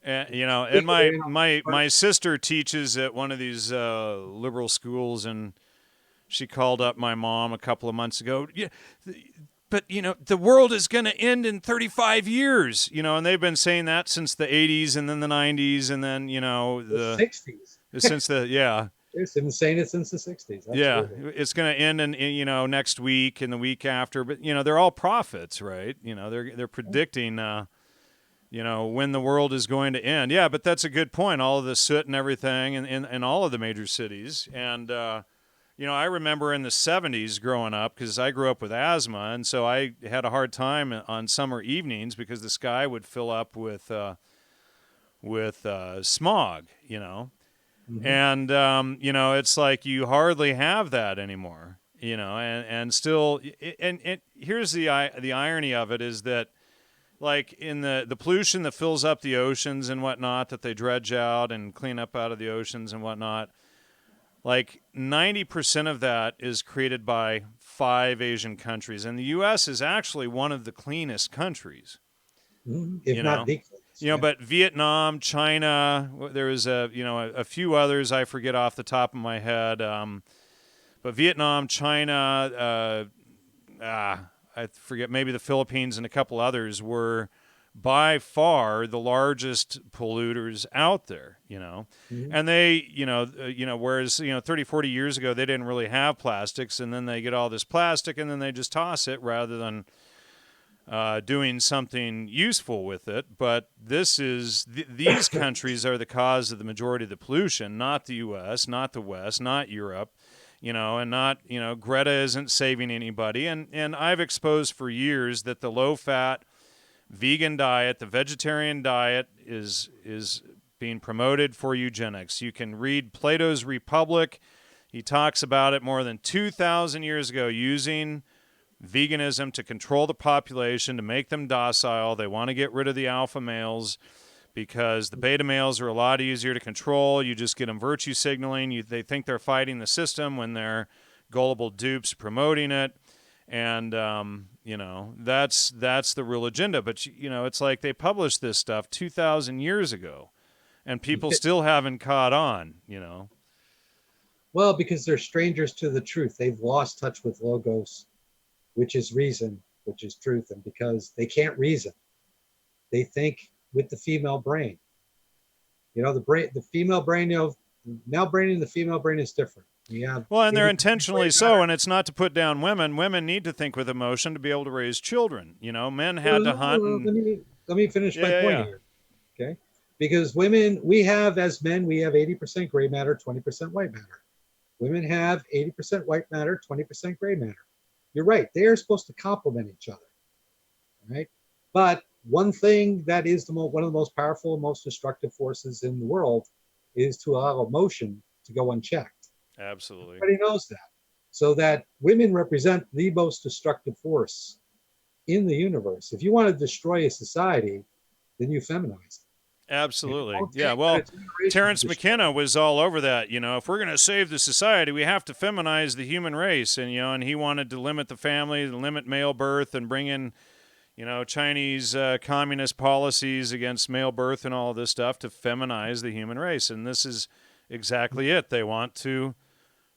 Speaker 1: And
Speaker 2: completely
Speaker 1: my
Speaker 2: ran on
Speaker 1: my
Speaker 2: fire.
Speaker 1: my sister teaches at one of these liberal schools, and she called up my mom a couple of months ago. Yeah, but the world is going to end in 35 years. And they've been saying that since the 80s, and then the 90s, and then
Speaker 2: The
Speaker 1: the
Speaker 2: 60s.
Speaker 1: since the yeah.
Speaker 2: It's been saying it since the 60s.
Speaker 1: Yeah,
Speaker 2: Absolutely.
Speaker 1: it's going to end in next week and the week after, but they're all prophets, right? They're predicting when the world is going to end. Yeah, but that's a good point. All of the soot and everything in all of the major cities. And, I remember in the 70s growing up, because I grew up with asthma, and so I had a hard time on summer evenings because the sky would fill up with smog.
Speaker 2: Hmm.
Speaker 1: And, it's like you hardly have that anymore, and still, and here's the irony of it is that, like in the pollution that fills up the oceans and whatnot that they dredge out and clean up out of the oceans and whatnot, like 90% of that is created by 5 Asian countries, and the U.S. is actually one of the cleanest countries.
Speaker 2: Hmm. If
Speaker 1: You
Speaker 2: not
Speaker 1: know,
Speaker 2: the cleanest, yeah.
Speaker 1: but Vietnam, China, there was a few others I forget off the top of my head, but Vietnam, China, I forget, maybe the Philippines and a couple others were by far the largest polluters out there.
Speaker 2: Hmm.
Speaker 1: And they, whereas, 30, 40 years ago, they didn't really have plastics, and then they get all this plastic and then they just toss it rather than doing something useful with it. But these countries are the cause of the majority of the pollution, not the U.S., not the West, not Europe. And not, Greta isn't saving anybody. And I've exposed for years that the low-fat vegan diet, the vegetarian diet, is being promoted for eugenics. You can read Plato's Republic. He talks about it more than 2,000 years ago, using veganism to control the population, to make them docile. They want to get rid of the alpha males because the beta males are a lot easier to control. You just get them virtue signaling. They think they're fighting the system when they're gullible dupes promoting it. And, that's the real agenda. But, it's like they published this stuff 2,000 years ago, and people still haven't caught on.
Speaker 2: Well, because they're strangers to the truth. They've lost touch with logos, which is reason, which is truth. And because they can't reason, they think with the female brain. The female brain, the male brain and the female brain is different. We have
Speaker 1: Well, and they're
Speaker 2: 80% gray
Speaker 1: intentionally so,
Speaker 2: matter.
Speaker 1: and it's not to put down women. Women need to think with emotion to be able to raise children. Men had to hunt and
Speaker 2: Let me finish
Speaker 1: yeah,
Speaker 2: my
Speaker 1: yeah,
Speaker 2: point
Speaker 1: yeah.
Speaker 2: here. Okay. Because women, we have, as men, we have 80% gray matter, 20% white matter. Women have 80% white matter, 20% gray matter. You're right. They are supposed to complement each other. Right. But one thing that is one of the most powerful and most destructive forces in the world is to allow emotion to go unchecked.
Speaker 1: Absolutely.
Speaker 2: Everybody knows that. So that women represent the most destructive force in the universe. If you want to destroy a society, then you feminize it. And it
Speaker 1: Absolutely.
Speaker 2: won't
Speaker 1: Yeah.
Speaker 2: take but a
Speaker 1: Well,
Speaker 2: generation to
Speaker 1: Terrence
Speaker 2: destroy
Speaker 1: McKenna
Speaker 2: it.
Speaker 1: was all over that. If we're going to save the society, we have to feminize the human race. And he wanted to limit the family, limit male birth, and bring in, Chinese communist policies against male birth and all this stuff to feminize the human race. And this is exactly it. They want to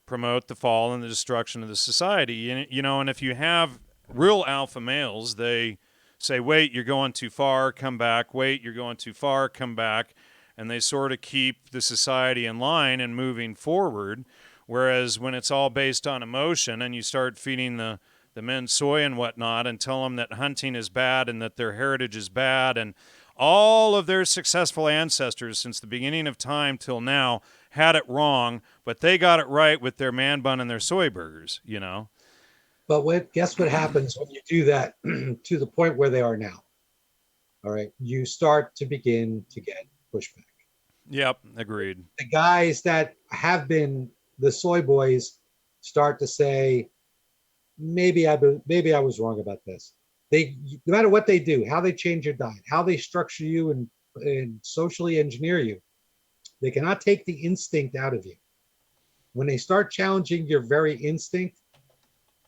Speaker 1: promote the fall and the destruction of the society. And if you have real alpha males, they say, wait, you're going too far, come back. Wait, you're going too far, come back. And they sort of keep the society in line and moving forward. Whereas when it's all based on emotion and you start feeding the men soy and whatnot and tell them that hunting is bad and that their heritage is bad and All of their successful ancestors since the beginning of time till now had it wrong, but they got it right with their man bun and their soy burgers, you know?
Speaker 2: But guess what happens when you do that to the point where they are now? All right. You start to begin to get pushback.
Speaker 1: Yep, agreed.
Speaker 2: The guys that have been the soy boys start to say, maybe I was wrong about this. They, no matter what they do, how they change your diet, how they structure you and socially engineer you, they cannot take the instinct out of you. When they start challenging your very instinct,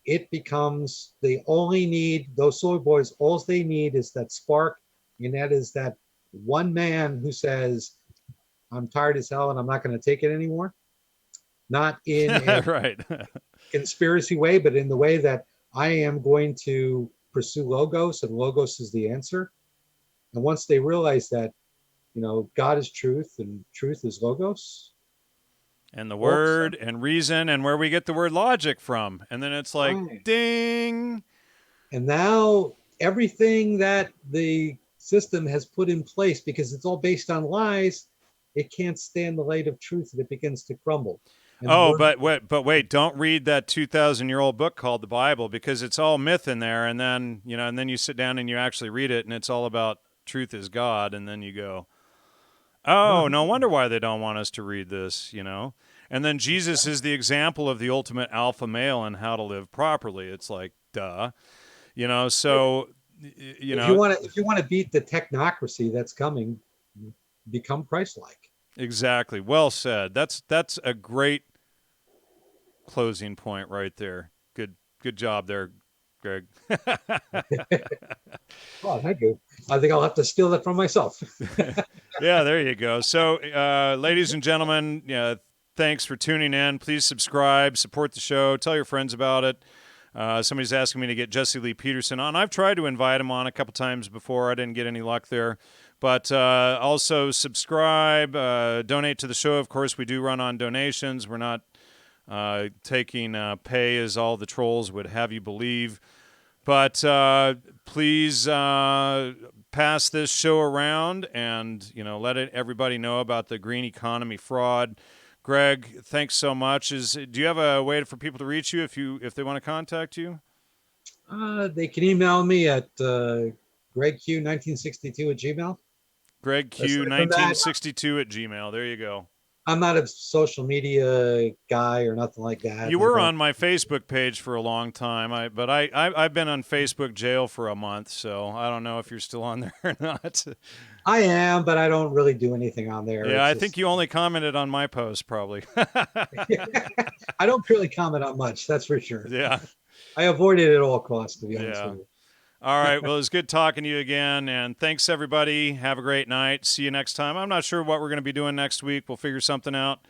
Speaker 2: it becomes they only need those soy boys. All they need is that spark, and that is that one man who says, "I'm tired as hell and I'm not going to take it anymore." Not in a
Speaker 1: Right.
Speaker 2: conspiracy way, but in the way that I am going to pursue logos, and logos is the answer. And once they realize that, God is truth and truth is logos,
Speaker 1: And the
Speaker 2: all of a
Speaker 1: word
Speaker 2: sudden,
Speaker 1: and reason and where we get the word logic from. And then it's like,
Speaker 2: right.
Speaker 1: ding.
Speaker 2: And now everything that the system has put in place, because it's all based on lies, it can't stand the light of truth and it begins to crumble. And
Speaker 1: Oh,
Speaker 2: we're
Speaker 1: but wait, don't read that 2,000-year-old book called the Bible, because it's all myth in there. And then, and then you sit down and you actually read it and it's all about truth is God. And then you go, oh, no wonder why they don't want us to read this. And then Jesus is the example of the ultimate alpha male and how to live properly. It's like, duh. So,
Speaker 2: if you want to beat the technocracy that's coming, become Christ-like.
Speaker 1: exactly. Well said. That's a great closing point right there. Good job there, Greg.
Speaker 2: Oh, thank you. I think I'll have to steal that from myself.
Speaker 1: Yeah, there you go. So, ladies and gentlemen, thanks for tuning in. Please subscribe, support the show, tell your friends about it. Somebody's asking me to get Jesse Lee Peterson on. I've tried to invite him on a couple times before. I didn't get any luck there. But also subscribe, donate to the show. Of course, we do run on donations. We're not taking pay as all the trolls would have you believe. But please pass this show around and let everybody know about the green economy fraud. Greg, thanks so much. Do you have a way for people to reach you if they want to contact you?
Speaker 2: They can email me at gregq1962 at Gmail. Aside from that,
Speaker 1: GregQ1962 at Gmail. There you go.
Speaker 2: I'm not a social media guy or nothing like that.
Speaker 1: You were on my Facebook page for a long time, but I've been on Facebook jail for a month, so I don't know if you're still on there or not.
Speaker 2: I am, but I don't really do anything on there.
Speaker 1: Yeah, I think you only commented on my post, probably.
Speaker 2: I don't really comment on much, that's for sure.
Speaker 1: Yeah.
Speaker 2: I avoid it at all costs, to be honest
Speaker 1: Yeah.
Speaker 2: with you.
Speaker 1: All right. Well, it was good talking to you again. And thanks, everybody. Have a great night. See you next time. I'm not sure what we're going to be doing next week. We'll figure something out.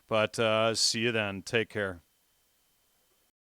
Speaker 1: But see you then. Take care.